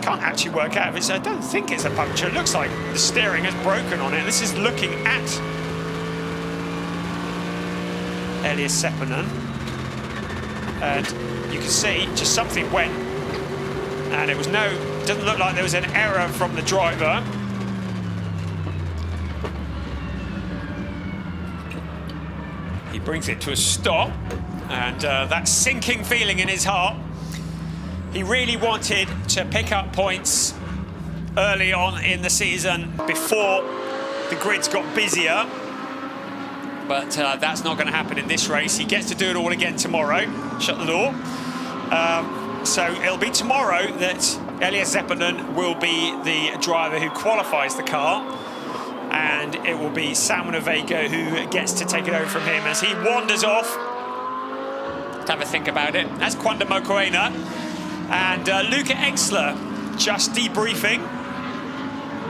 Can't actually work out if it's, I don't think it's a puncture. It looks like the steering has broken on it. This is looking at Elias Seppänen. And you can see just something went, and it was doesn't look like there was an error from the driver. He brings it to a stop, and that sinking feeling in his heart. He really wanted to pick up points early on in the season before the grids got busier. But that's not going to happen in this race. He gets to do it all again tomorrow. Shut the door. So it'll be tomorrow that Elias Seppänen will be the driver who qualifies the car. And it will be Salman Vega who gets to take it over from him as he wanders off have a think about it. That's Quanda Mokoena and Luca Exler just debriefing.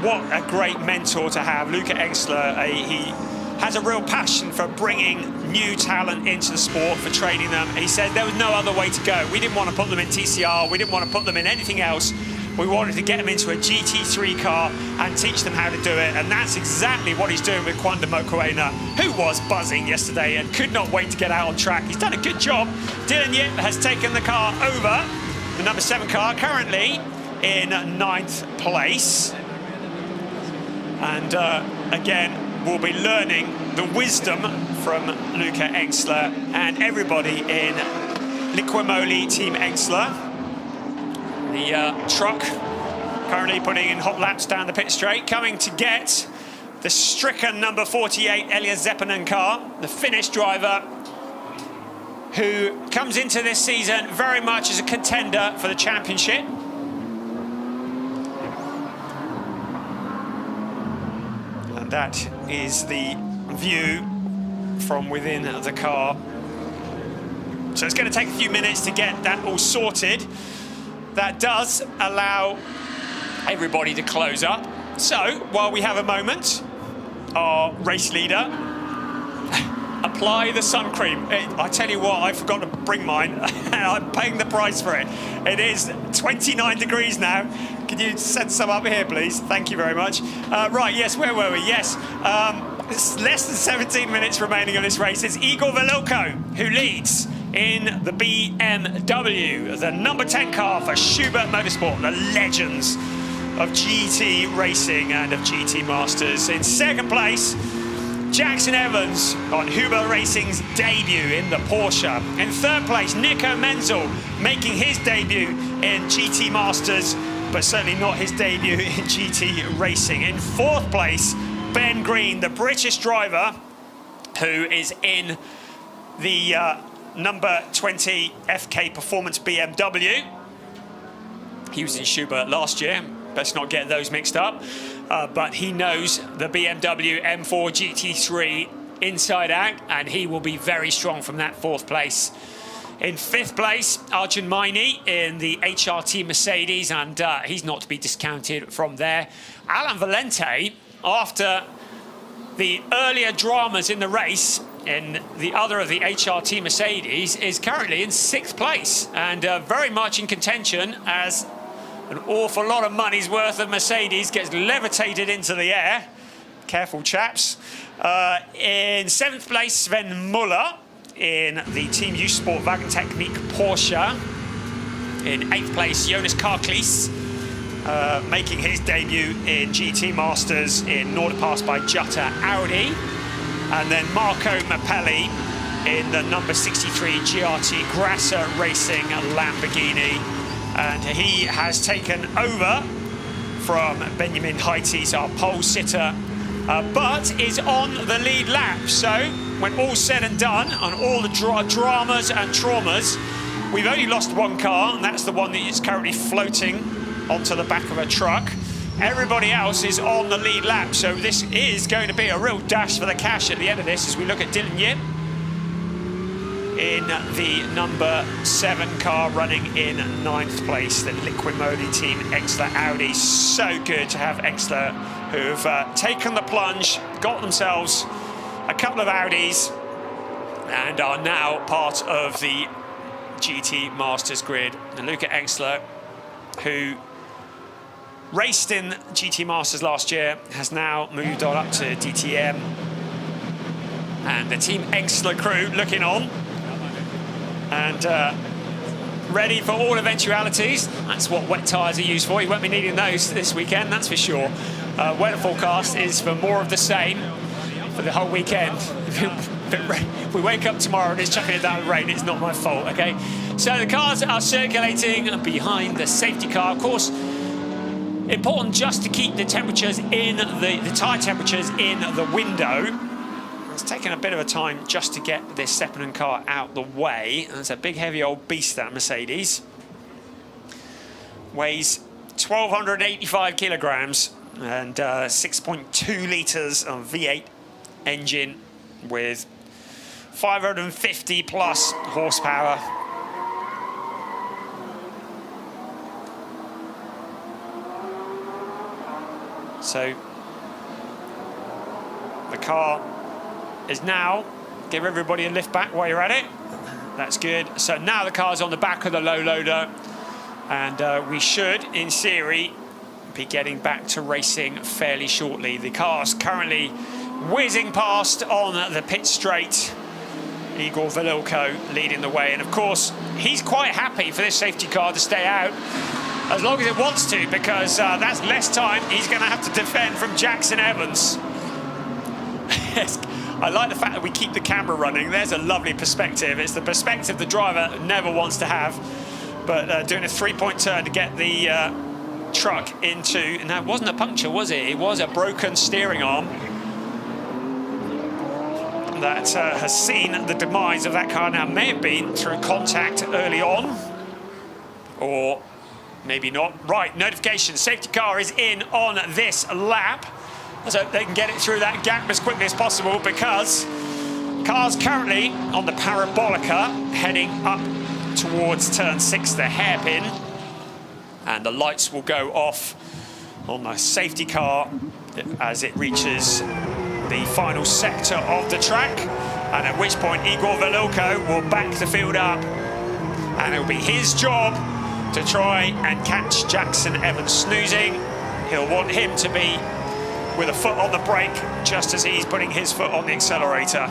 What a great mentor to have. Luca Exler, he has a real passion for bringing new talent into the sport, for training them. He said there was no other way to go. We didn't want to put them in TCR, we didn't want to put them in anything else. We wanted to get them into a GT3 car and teach them how to do it, and that's exactly what he's doing with Quanda Mokoena, who was buzzing yesterday and could not wait to get out on track. He's done a good job. Dylan Yip has taken the car over, the number 7 car, currently in 9th place. And again, we'll be learning the wisdom from Luca Exler and everybody in Liquimoli Team Exler. The truck currently putting in hot laps down the pit straight, coming to get the stricken number 48 Elia Zeppelin car, the Finnish driver who comes into this season very much as a contender for the championship. And that is the view from within the car. So it's going to take a few minutes to get that all sorted. That does allow everybody to close up. So while we have a moment, our race leader, apply the sun cream. I tell you what, I forgot to bring mine and I'm paying the price for it. It is 29 degrees now. Can you send some up here, please? Thank you very much. Right, yes, where were we? Yes, it's less than 17 minutes remaining on this race. It's Igor Velilko who leads in the BMW, the number 10 car for Schubert Motorsport, the legends of GT racing and of GT Masters. In second place, Jackson Evans on Huber Racing's debut in the Porsche. In third place, Nico Menzel making his debut in GT Masters, but certainly not his debut in GT racing. In fourth place, Ben Green, the British driver, who is in the number 20 FK Performance BMW. He was in Schubert last year. Let's not get those mixed up. But he knows the BMW M4 GT3 inside out, and he will be very strong from that fourth place. In fifth place, Arjun Maini in the HRT Mercedes, and he's not to be discounted from there. Alan Valente, after the earlier dramas in the race, in the other of the HRT Mercedes, is currently in sixth place and very much in contention as an awful lot of money's worth of Mercedes gets levitated into the air. Careful, chaps. In seventh place, Sven Muller in the Team U Sport Wagentechnik Porsche. In eighth place, Jonas Karklis making his debut in GT Masters in Norderpass by Jutta Audi. And then Marco Mappelli in the number 63 GRT Grasser Racing Lamborghini. And he has taken over from Benjamin Heites, our pole sitter, but is on the lead lap. So when all's said and done, on all the dramas and traumas, we've only lost one car, and that's the one that is currently floating onto the back of a truck. Everybody else is on the lead lap, so this is going to be a real dash for the cash at the end of this as we look at Dylan Yip in the number 7 car running in 9th place, the Liquimoli Team Exler Audi. So good to have Exler, who've taken the plunge, got themselves a couple of Audis, and are now part of the GT Masters grid. And Luca Exler, who raced in GT Masters last year, has now moved on up to DTM. And the Team Exler crew looking on and ready for all eventualities. That's what wet tyres are used for. You won't be needing those this weekend, that's for sure. Weather forecast is for more of the same for the whole weekend. If we wake up tomorrow and it's chucking it down with rain, it's not my fault, okay? So the cars are circulating behind the safety car. Of course, important just to keep the temperatures in, the tyre temperatures in the window. It's taken a bit of a time just to get this Zeppelin car out the way. It's a big, heavy old beast, that Mercedes. Weighs 1,285 kilograms and 6.2 litres of V8 engine with 550 plus horsepower. So the car is now, give everybody a lift back while you're at it. That's good. So now the car's on the back of the low loader, and we should, in theory, be getting back to racing fairly shortly. The car's currently whizzing past on the pit straight. Igor Velilko leading the way, and of course he's quite happy for this safety car to stay out as long as it wants to, because that's less time he's going to have to defend from Jackson Evans. I like the fact that we keep the camera running. There's a lovely perspective. It's the perspective the driver never wants to have, but doing a three-point turn to get the truck into, and that wasn't a puncture, was it? It was a broken steering arm that has seen the demise of that car. Now, may have been through contact early on, or maybe not. Right, notification, safety car is in on this lap, so they can get it through that gap as quickly as possible, because car's currently on the parabolica heading up towards turn 6, the hairpin, and the lights will go off on the safety car as it reaches the final sector of the track, and at which point Igor Velilko will back the field up, and it'll be his job to try and catch Jackson Evans snoozing. He'll want him to be with a foot on the brake just as he's putting his foot on the accelerator.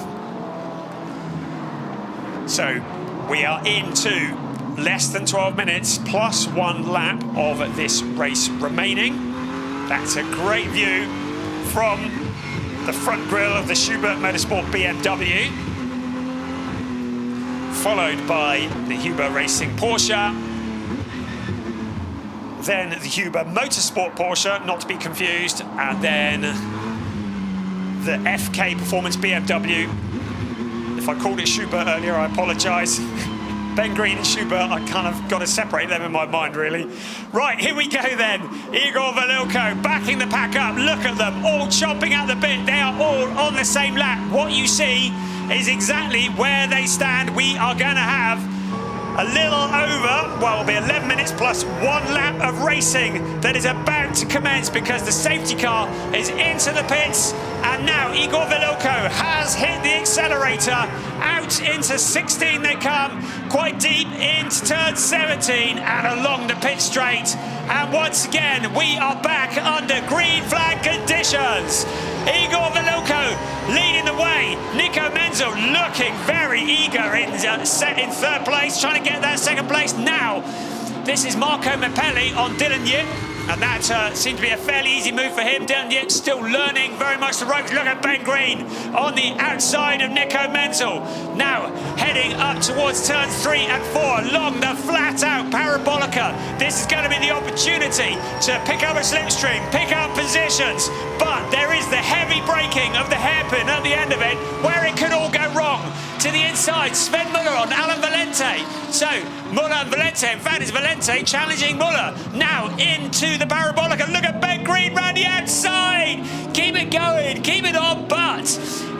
So we are into less than 12 minutes plus 1 lap of this race remaining. That's a great view from the front grille of the Schubert Motorsport BMW, followed by the Huber Racing Porsche, then the Huber Motorsport Porsche, not to be confused, and then the FK Performance BMW. If I called it Schubert earlier, I apologise. Ben Green and Schubert, I kind of got to separate them in my mind, really. Right, here we go then. Igor Velilko backing the pack up. Look at them, all chomping at the bit. They are all on the same lap. What you see is exactly where they stand. We are going to have a little over, well, it'll be 11 minutes plus 1 lap of racing that is about to commence, because the safety car is into the pits, and now Igor Velilko has hit the accelerator. Out into 16 they come, quite deep into turn 17 and along the pit straight. And once again, we are back under green flag conditions. Igor Velilko leading the way. Nico Menzel looking very eager in third place, trying to get that second place. Now, this is Marco Mappelli on Dylan Yip, and that seemed to be a fairly easy move for him. Dylan Yip still learning very much the ropes. Look at Ben Green on the outside of Nico Menzel. Now heading up towards turns 3 and 4 along the flat-out parabolica. This is going to be the opportunity to pick up a slipstream, pick up positions, but there is the heavy braking of the hairpin at the end of it, where it could all go wrong. To the inside, Sven Muller on Alan Valente. So Muller and Valente, in fact it's Valente challenging Muller. Now into the parabolica. Look at Ben Green round the outside. Keep it going, keep it on, but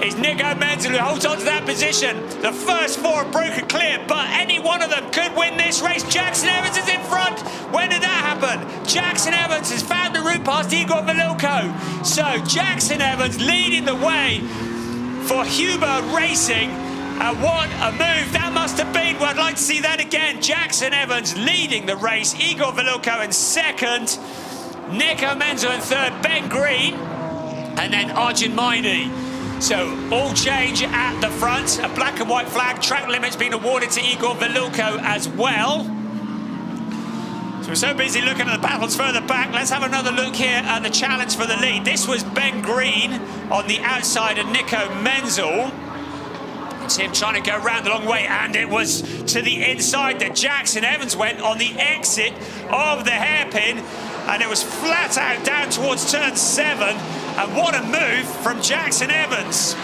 it's Nico Menzel who holds on to that position. The first 4 have broken clear, but any one of them could win this race. Jackson Evans is in front. When did that happen? Jackson Evans has found the route past Igor Velilko. So Jackson Evans leading the way for Huber Racing. And what a move that must have been. Well, I'd like to see that again. Jackson Evans leading the race. Igor Velilko in second. Nico Menzel in third. Ben Green. And then Arjun Maini. So all change at the front. A black and white flag. Track limits being awarded to Igor Velilko as well. So we're so busy looking at the battles further back. Let's have another look here at the challenge for the lead. This was Ben Green on the outside of Nico Menzel. Him trying to go round the long way, and it was to the inside that Jackson Evans went on the exit of the hairpin, and it was flat out down towards turn 7. And what a move from Jackson Evans.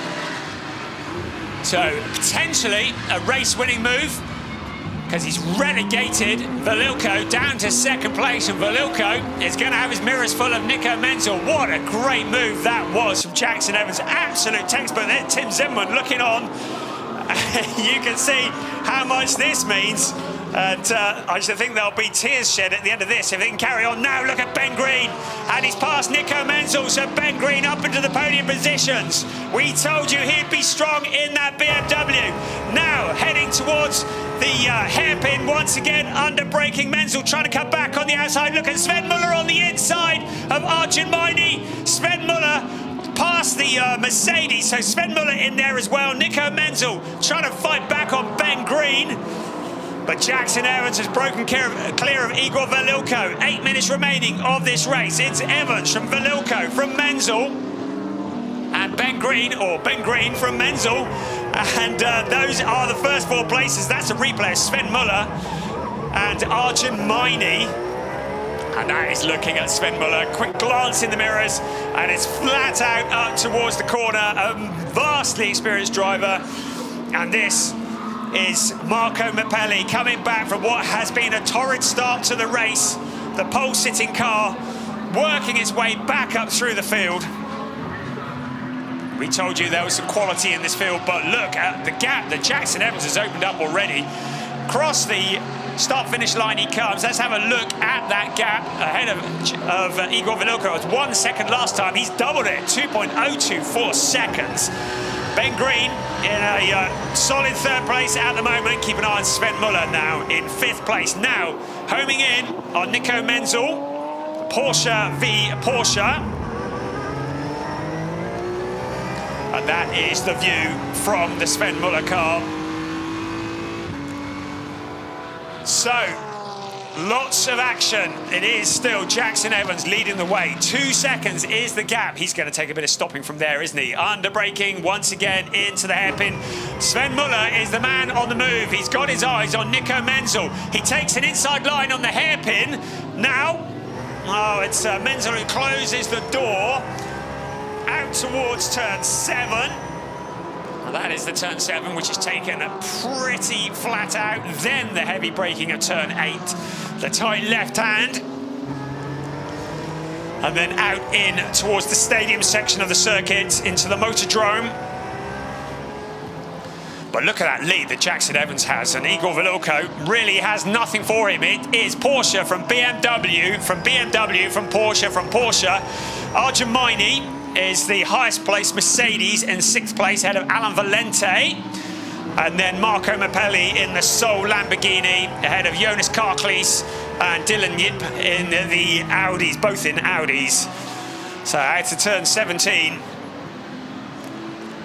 So potentially a race-winning move, because he's relegated Velilko down to second place, and Velilko is going to have his mirrors full of Nico Menzel. What a great move that was from Jackson Evans. Absolute textbook there. Tim Zimmerman looking on. you can see how much this means. And I should think there'll be tears shed at the end of this if they can carry on. Now look at Ben Green, and he's past Nico Menzel, so Ben Green up into the podium positions. We told you he'd be strong in that BMW. Now heading towards the hairpin once again, under braking Menzel, trying to cut back on the outside. Look at Sven Muller on the inside of Arjun Maini. Sven Muller past the Mercedes, so Sven Muller in there as well. Nico Menzel trying to fight back on Ben Green. But Jackson Evans has broken clear of Igor Velilko. 8 minutes remaining of this race. It's Evans from Velilko, from Menzel, and Ben Green from Menzel. And those are the first 4 places. That's a replay of Sven Muller and Arjun Maini. And that is looking at Sven Muller. Quick glance in the mirrors, and it's flat out up towards the corner. A vastly experienced driver. And this is Marco Mappelli coming back from what has been a torrid start to the race. The pole-sitting car working its way back up through the field. We told you there was some quality in this field, but look at the gap that Jackson Evans has opened up already. Across the start-finish line he comes. Let's have a look at that gap ahead of Igor Velilko. It was 1 second last time. He's doubled it, 2.024 seconds. Ben Green in a solid 3rd place at the moment. Keep an eye on Sven Muller now in 5th place. Now, homing in on Nico Menzel, Porsche v Porsche. And that is the view from the Sven Muller car. So, lots of action. It is still Jackson Evans leading the way. 2 seconds is the gap. He's going to take a bit of stopping from there, isn't he? Under braking once again into the hairpin. Sven Muller is the man on the move. He's got his eyes on Nico Menzel. He takes an inside line on the hairpin. Now, oh, it's Menzel who closes the door out towards turn 7. That is the turn 7, which is taken pretty flat out. Then the heavy braking of turn 8. The tight left hand. And then out in towards the stadium section of the circuit into the Motordrome. But look at that lead that Jackson Evans has, and Igor Velilko really has nothing for him. It is Porsche from BMW, from Porsche, from Porsche. Arjun Maini is the highest placed Mercedes in 6th place, ahead of Alan Valente. And then Marco Mappelli in the Soul Lamborghini, ahead of Jonas Karklees and Dylan Yip in the Audis, both in Audis. So out to turn 17.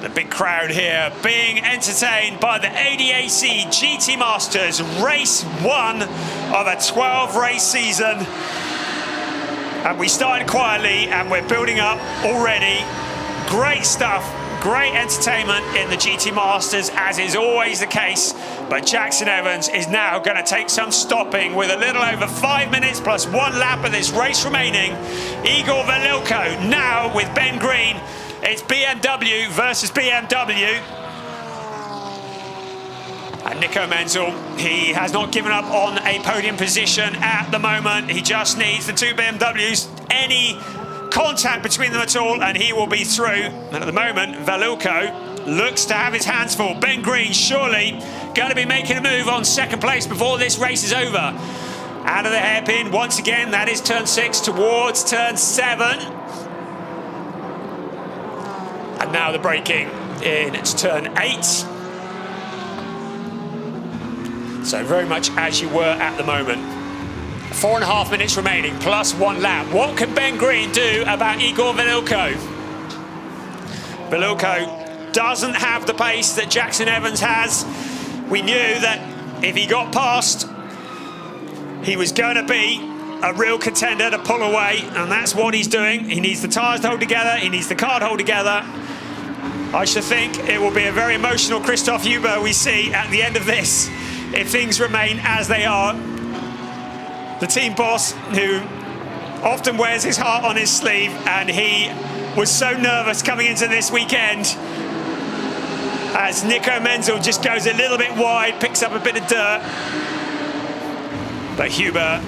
The big crowd here being entertained by the ADAC GT Masters, race 1 of a 12-race season. And we started quietly and we're building up already. Great stuff, great entertainment in the GT Masters, as is always the case. But Jackson Evans is now going to take some stopping with a little over 5 minutes plus 1 lap of this race remaining. Igor Velilko now with Ben Green. It's BMW versus BMW. And Nico Menzel, he has not given up on a podium position at the moment. He just needs the 2 BMWs, any contact between them at all, and he will be through. And at the moment, Velilko looks to have his hands full. Ben Green surely going to be making a move on 2nd place before this race is over. Out of the hairpin, once again, that is turn 6 towards turn 7. And now the braking in turn 8. So very much as you were at the moment. 4.5 minutes remaining, plus 1 lap. What can Ben Green do about Igor Velilko? Velilko doesn't have the pace that Jackson Evans has. We knew that if he got past, he was going to be a real contender to pull away, and that's what he's doing. He needs the tyres to hold together, he needs the car to hold together. I should think it will be a very emotional Christoph Huber we see at the end of this, if things remain as they are. The team boss, who often wears his heart on his sleeve, and he was so nervous coming into this weekend as Nico Menzel just goes a little bit wide, picks up a bit of dirt. But Huber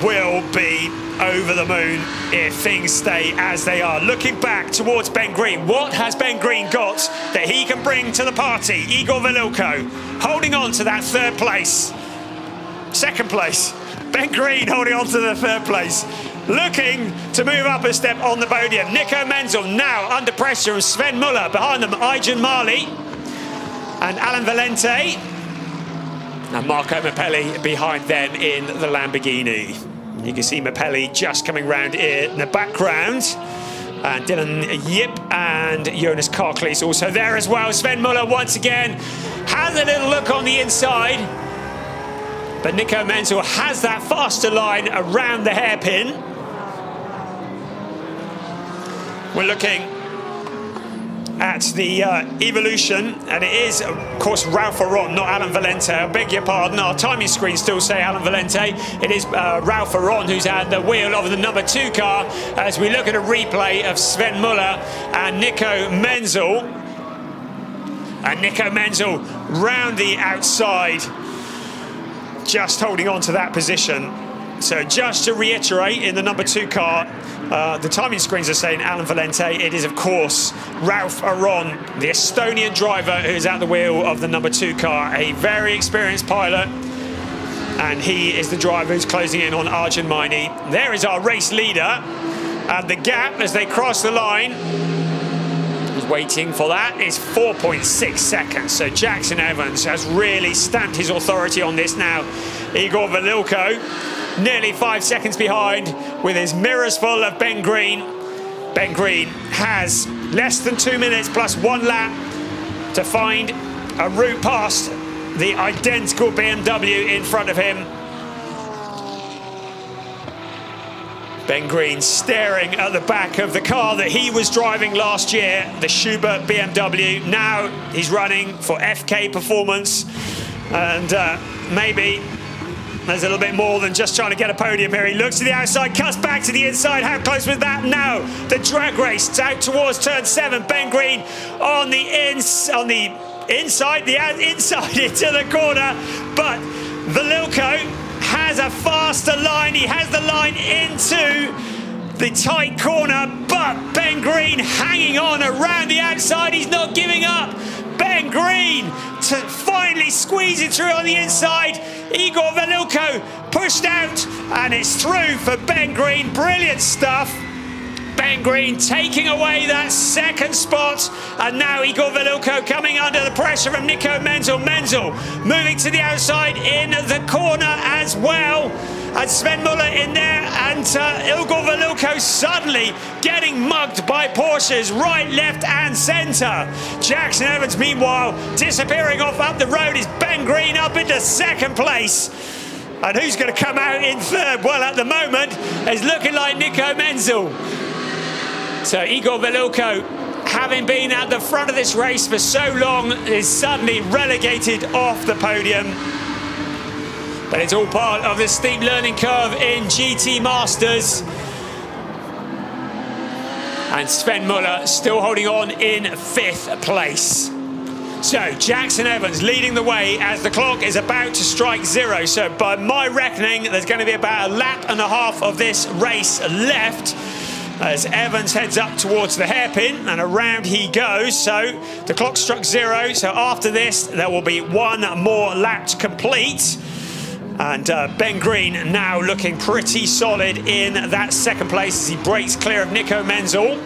will be over the moon if things stay as they are. Looking back towards Ben Green, what has Ben Green got that he can bring to the party? Igor Velilko holding on to that third place. Second place. Ben Green holding on to the third place. Looking to move up a step on the podium. Nico Menzel now under pressure of Sven Muller. Behind them, Aijan Marley and Alan Valente. And Marco Mappelli behind them in the Lamborghini. You can see Mappelli just coming round in the background. And Dylan Yip and Jonas Karklees also there as well. Sven Muller once again has a little look on the inside. But Nico Menzel has that faster line around the hairpin. We're looking at the evolution, and it is, of course, Ralph Aron, not Alan Valente. I beg your pardon, our timing screen still say Alan Valente. It is Ralph Aron who's at the wheel of the number 2 car as we look at a replay of Sven Muller and Nico Menzel. And Nico Menzel round the outside, just holding on to that position. So just to reiterate, in the number 2 car, the timing screens are saying Alan Valente. It is, of course, Ralph Aron, the Estonian driver who's at the wheel of the number 2 car, a very experienced pilot. And he is the driver who's closing in on Arjun Maini. There is our race leader. And the gap as they cross the line, waiting for that, is 4.6 seconds. So Jackson Evans has really stamped his authority on this now. Igor Velilko nearly 5 seconds behind with his mirrors full of Ben Green. Ben Green has less than 2 minutes plus 1 lap to find a route past the identical BMW in front of him. Ben Green staring at the back of the car that he was driving last year, the Schubert BMW. Now he's running for FK Performance, and maybe there's a little bit more than just trying to get a podium here. He looks to the outside, cuts back to the inside. How close was that? Now the drag race out towards turn 7. Ben Green on the inside into the corner, but Velilko has a faster line. He has the line into the tight corner, but Ben Green hanging on around the outside. He's not giving up. Ben Green to finally squeeze it through on the inside. Igor Velilko pushed out, and it's through for Ben Green. Brilliant stuff. Ben Green taking away that second spot, and now Igor Velilko coming under the pressure from Nico Menzel. Menzel moving to the outside in the corner as well, and Sven Muller in there, and Igor Velilko suddenly getting mugged by Porsches right, left and centre. Jackson Evans meanwhile disappearing off up the road. Is Ben Green up into second place, and who's going to come out in third? Well, at the moment it's looking like Nico Menzel. So Igor Velilko, having been at the front of this race for so long, is suddenly relegated off the podium. But it's all part of the steep learning curve in GT Masters. And Sven Muller still holding on in 5th place. So Jackson Evans leading the way as the clock is about to strike 0. So by my reckoning, there's going to be about a lap and a half of this race left, as Evans heads up towards the hairpin, and around he goes. So the clock struck 0, so after this there will be 1 more lap to complete. And Ben Green now looking pretty solid in that second place as he breaks clear of Nico Menzel.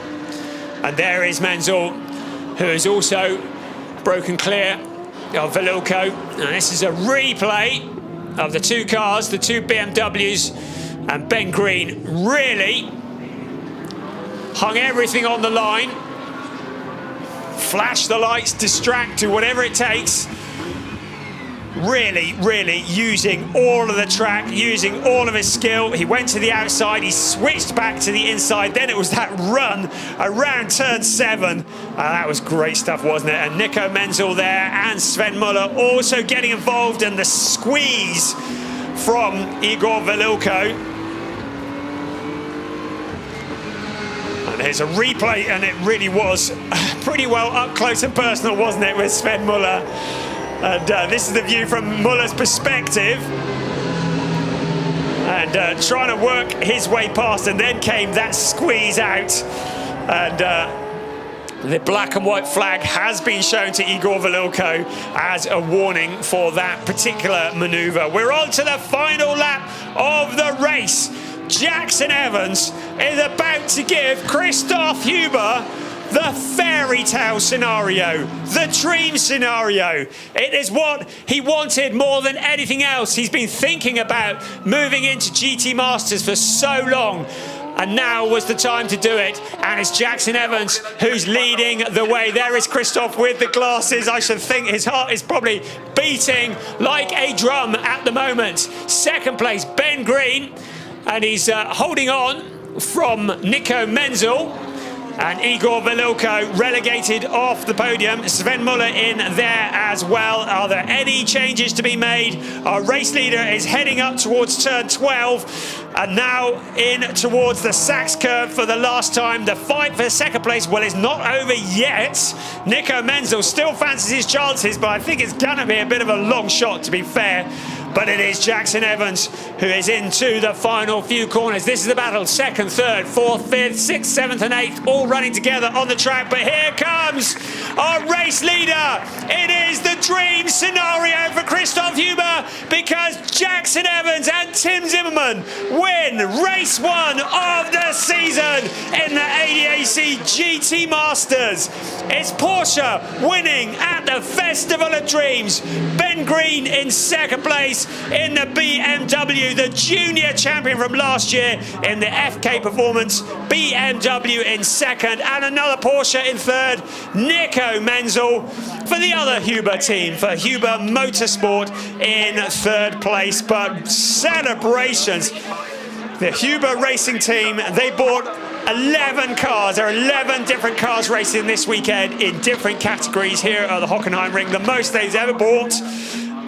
And there is Menzel, who has also broken clear of Velilko. And this is a replay of the 2 cars, the 2 BMWs, and Ben Green really hung everything on the line, flash the lights, distract, do whatever it takes. Really using all of the track, using all of his skill. He went to the outside, he switched back to the inside, then it was that run around turn 7. That was great stuff, wasn't it? And Nico Menzel there, and Sven Muller also getting involved in the squeeze from Igor Velilko. And here's a replay, and it really was pretty well up close and personal, wasn't it, with Sven Muller? And this is the view from Muller's perspective and trying to work his way past, and then came that squeeze out. And the black and white flag has been shown to Igor Velilko as a warning for that particular manoeuvre. We're on to the final lap of the race. Jackson Evans is about to give Christoph Huber the fairy tale scenario, the dream scenario. It is what he wanted more than anything else. He's been thinking about moving into GT Masters for so long, and now was the time to do it. And it's Jackson Evans who's leading the way. There is Christoph with the glasses. I should think his heart is probably beating like a drum at the moment. Second place, Ben Green, and he's holding on from Nico Menzel. And Igor Velilko relegated off the podium. Sven Muller in there as well. Are there any changes to be made? Our race leader is heading up towards turn 12. And now in towards the Sachs curve for the last time. The fight for second place, well, it's not over yet. Nico Menzel still fancies his chances, but I think it's going to be a bit of a long shot, to be fair. But it is Jackson Evans who is into the final few corners. This is the battle. Second, third, fourth, fifth, sixth, seventh and eighth, all running together on the track. But here comes our race leader. It is the dream scenario for Christoph Huber, because Jackson Evans and Tim Zimmermann win race one of the season in the ADAC GT Masters. It's Porsche winning at the Festival of Dreams. Ben Green in second place in the BMW, the junior champion from last year in the FK Performance. BMW in second, and another Porsche in third. Nico Menzel for the other Huber team, for Huber Motorsport in third place. But celebrations. The Huber racing team, they bought 11 cars. There are 11 different cars racing this weekend in different categories here at the Hockenheimring, the most they've ever bought.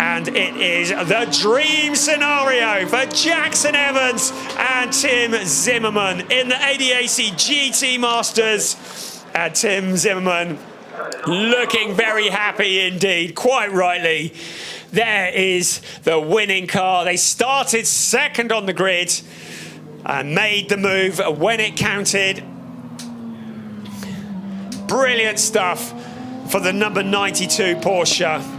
And it is the dream scenario for Jackson Evans and Tim Zimmermann in the ADAC GT Masters. And Tim Zimmermann looking very happy indeed, quite rightly. There is the winning car. They started second on the grid and made the move when it counted. Brilliant stuff for the number 92 Porsche.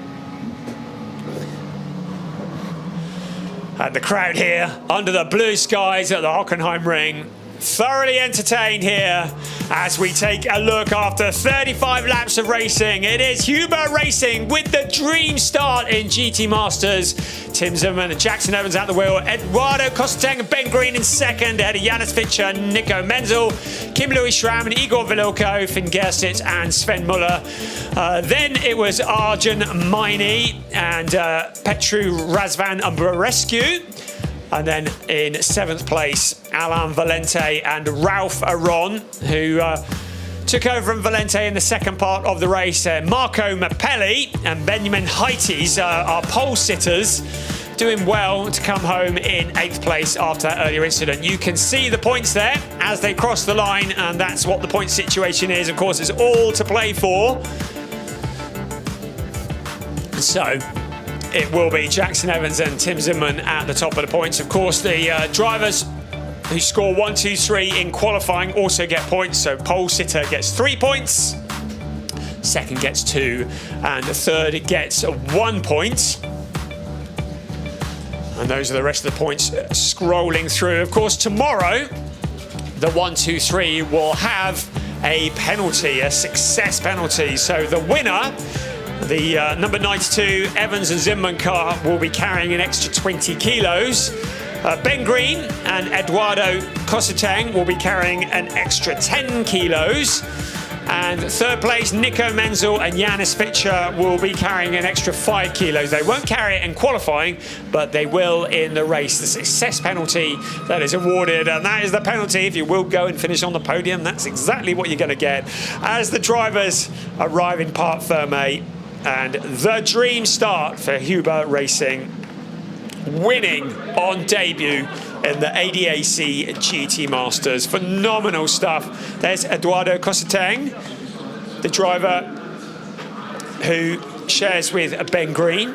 And the crowd here under the blue skies at the Hockenheimring, thoroughly entertained here as we take a look after 35 laps of racing. It is Huber Racing with the dream start in GT Masters. Tim Zimmermann and Jackson Evans at the wheel. Eduardo Costeng and Ben Green in second, ahead of Janis Fischer, Nico Menzel, Kim Louis Schramm and Igor Velilko, Finn Gerstitz and Sven Muller. Then it was Arjun Maini and Petru Razvan Ambarescu. And then in seventh place, Alain Valente and Ralph Aron, who took over from Valente in the second part of the race. Marco Mappelli and Benjamin Heites are pole sitters, doing well to come home in eighth place after that earlier incident. You can see the points there as they cross the line, and that's what the point situation is. Of course, it's all to play for. So it will be Jackson Evans and Tim Zimmermann at the top of the points. Of course, the drivers who score 1, 2, 3 in qualifying also get points. So pole sitter gets 3 points, second gets 2, and the third gets 1 point. And those are the rest of the points scrolling through. Of course, tomorrow, the 1, 2, 3 will have a penalty, a success penalty. So the winner, the number 92 Evans and Zimmermann car, will be carrying an extra 20 kilos. Ben Green and Eduardo Cossetang will be carrying an extra 10 kilos. And third place, Nico Menzel and Janis Fischer will be carrying an extra 5 kilos. They won't carry it in qualifying, but they will in the race. The success penalty that is awarded, and that is the penalty. If you will go and finish on the podium, that's exactly what you're going to get as the drivers arrive in Parc Fermé. And the dream start for Huber Racing, winning on debut in the ADAC GT Masters. Phenomenal stuff. There's Eduardo Cossetang, the driver who shares with Ben Green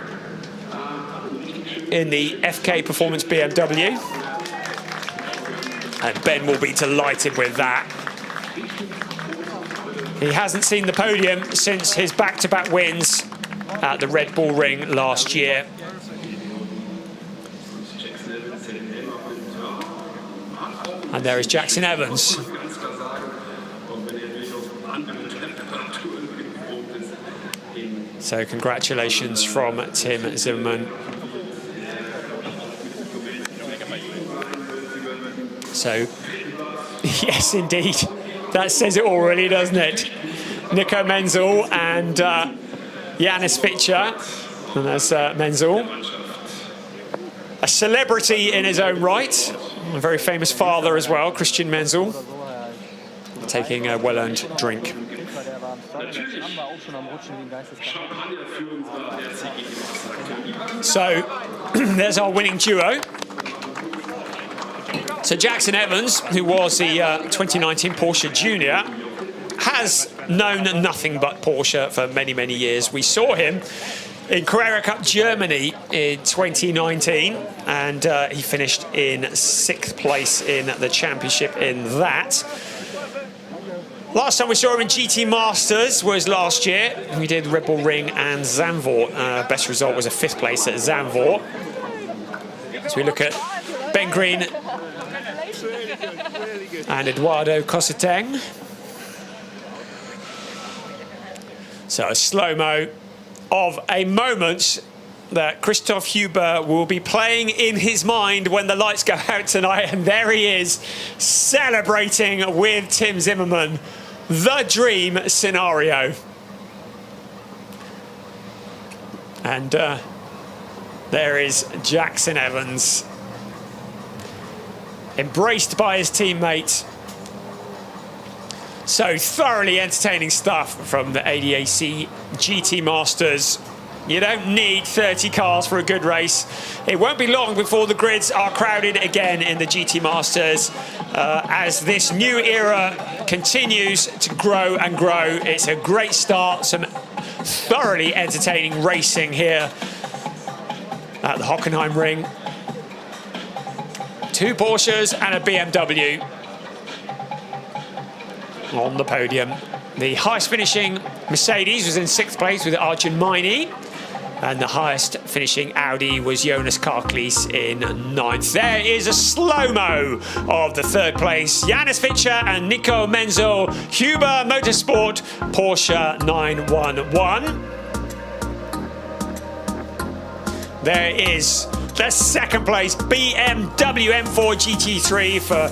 in the FK Performance BMW. And Ben will be delighted with that. He hasn't seen the podium since his back-to-back wins at the Red Bull Ring last year. And there is Jackson Evans. So congratulations from Tim Zimmermann. So, yes, indeed. That says it all, really, doesn't it? Nico Menzel and Janis Fischer. And that's Menzel. A celebrity in his own right. A very famous father as well, Christian Menzel. Taking a well-earned drink. So, there's our winning duo. So Jackson Evans, who was the 2019 Porsche Junior, has known nothing but Porsche for many, many years. We saw him in Carrera Cup Germany in 2019, and he finished in 6th place in the championship in that. Last time we saw him in GT Masters was last year. We did Red Bull Ring and Zandvoort. Best result was a 5th place at Zandvoort. So we look at Ben Green and Eduardo Cosseteng. So a slow-mo of a moment that Christoph Huber will be playing in his mind when the lights go out tonight. And there he is, celebrating with Tim Zimmermann. The dream scenario. And there is Jackson Evans, embraced by his teammate. So thoroughly entertaining stuff from the ADAC GT Masters. You don't need 30 cars for a good race. It won't be long before the grids are crowded again in the GT Masters as this new era continues to grow and grow. It's a great start, some thoroughly entertaining racing here at the Hockenheimring. 2 Porsches and a BMW on the podium. The highest finishing Mercedes was in 6th place with Arjun Maini, and the highest finishing Audi was Jonas Karklees in 9th. There is a slow-mo of the 3rd place. Janis Fischer and Nico Menzel, Huber Motorsport, Porsche 911. There is the 2nd place BMW M4 GT3 for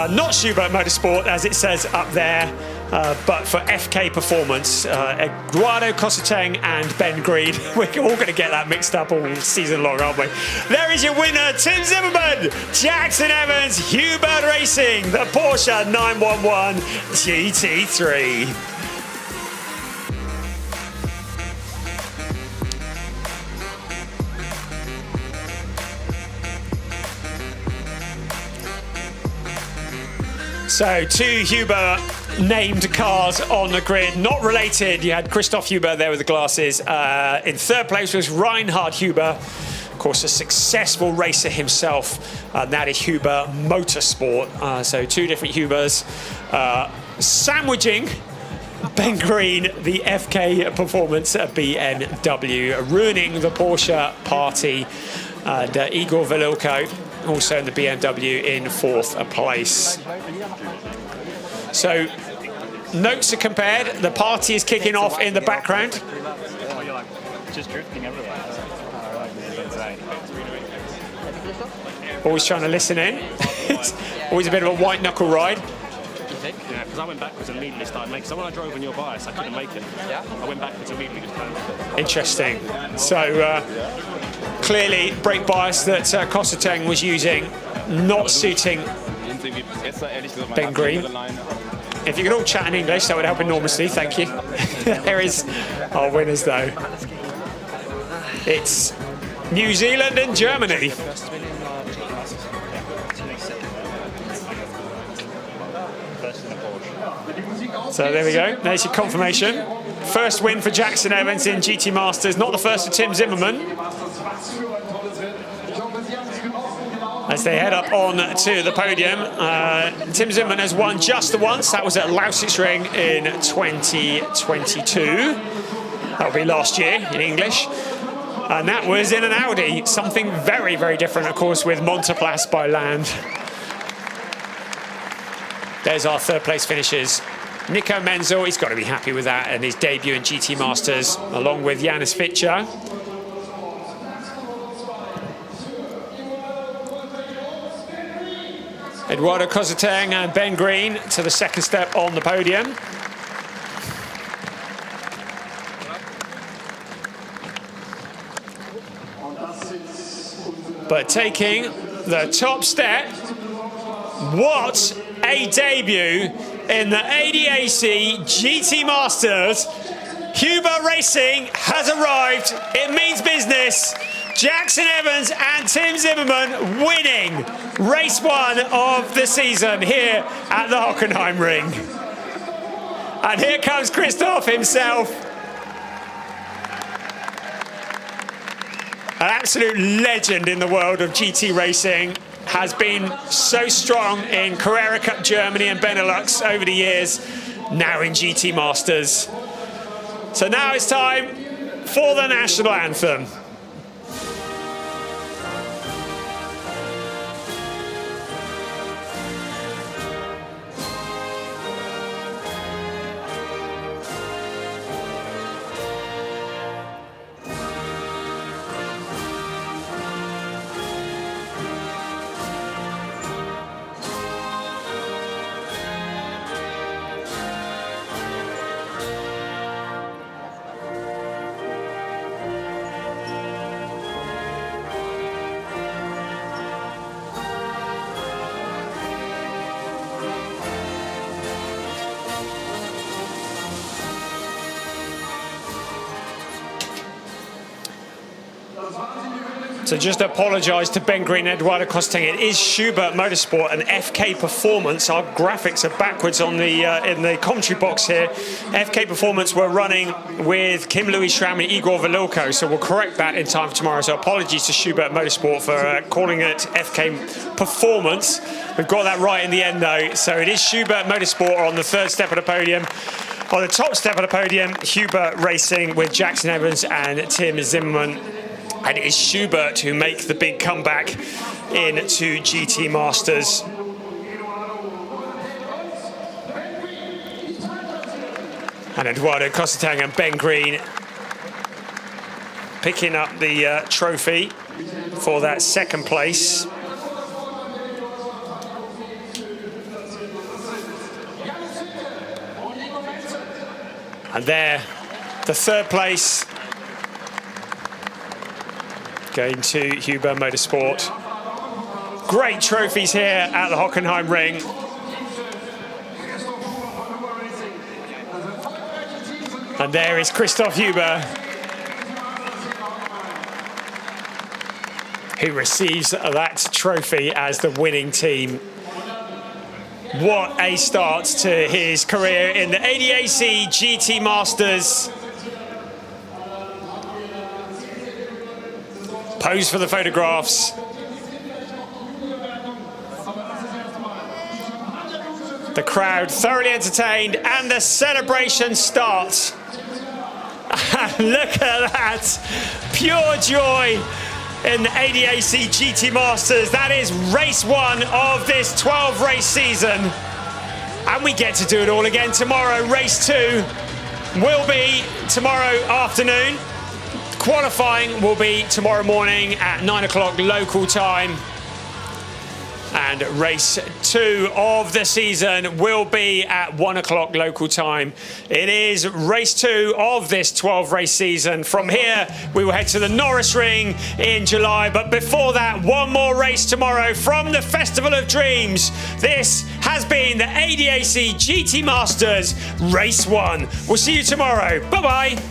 not Schubert Motorsport, as it says up there, but for FK Performance. Eduardo Cosseteng and Ben Green. We're all going to get that mixed up all season long, aren't we? There is your winner, Tim Zimmermann, Jackson Evans, Hubert Racing, the Porsche 911 GT3. So 2 Huber named cars on the grid, not related. You had Christoph Huber there with the glasses. In 3rd place was Reinhard Huber, of course a successful racer himself, and that is Huber Motorsport. So 2 different Hubers sandwiching Ben Green, the FK Performance BMW, ruining the Porsche party. And Igor Velilko also in the BMW in 4th place. So notes are compared. The party is kicking off in the background. Just drifting everywhere. Always trying to listen in. It's always a bit of a white knuckle ride. Yeah, because I went backwards and immediately started making. So when I drove on your bias, I couldn't make it. Yeah. I went backwards and immediately just turned. Interesting. So clearly, brake bias that Cosseteng was using, not suiting Ben Green. If you could all chat in English, that would help enormously. Thank you. There is our winners, though. It's New Zealand and Germany. So there we go. There's your confirmation. First win for Jackson Evans in GT Masters. Not the first for Tim Zimmermann. as they head up on to the podium. Tim Zimmermann has won just the once. That was at Sachsenring in 2022. That'll be last year in English. And that was in an Audi. Something very, very different, of course, with Monteplas by land. There's our third place finishers. Nico Menzel, he's got to be happy with that and his debut in GT Masters, along with Janis Fitcher. Eduardo Cosateng and Ben Green to the second step on the podium. But taking the top step, what a debut in the ADAC GT Masters. Huber Racing has arrived. It means business. Jackson Evans and Tim Zimmermann winning race 1 of the season here at the Hockenheimring. And here comes Christoph himself. An absolute legend in the world of GT racing. Has been so strong in Carrera Cup Germany and Benelux over the years, now in GT Masters. So now it's time for the national anthem. So just apologise to Ben Green and Eduardo Cosateng. It is Schubert Motorsport and FK Performance. Our graphics are backwards on the in the commentary box here. FK Performance were running with Kim Louis Schramm and Igor Velilko, so we'll correct that in time for tomorrow. So apologies to Schubert Motorsport for calling it FK Performance. We've got that right in the end though. So it is Schubert Motorsport on the third step of the podium. On the top step of the podium, Huber Racing with Jackson Evans and Tim Zimmermann. And it is Schubert who make the big comeback into GT Masters. And Eduardo Cosateng and Ben Green picking up the trophy for that second place. And there, the third place going to Huber Motorsport. Great trophies here at the Hockenheimring. And there is Christoph Huber, who receives that trophy as the winning team. What a start to his career in the ADAC GT Masters. Pose for the photographs. The crowd thoroughly entertained and the celebration starts. Look at that, pure joy in the ADAC GT Masters. That is race 1 of this 12 race season. And we get to do it all again tomorrow. Race 2 will be tomorrow afternoon. Qualifying will be tomorrow morning at 9 o'clock local time. And race 2 of the season will be at 1 o'clock local time. It is race 2 of this 12 race season. From here, we will head to the Norris Ring in July. But before that, one more race tomorrow from the Festival of Dreams. This has been the ADAC GT Masters Race 1. We'll see you tomorrow. Bye-bye.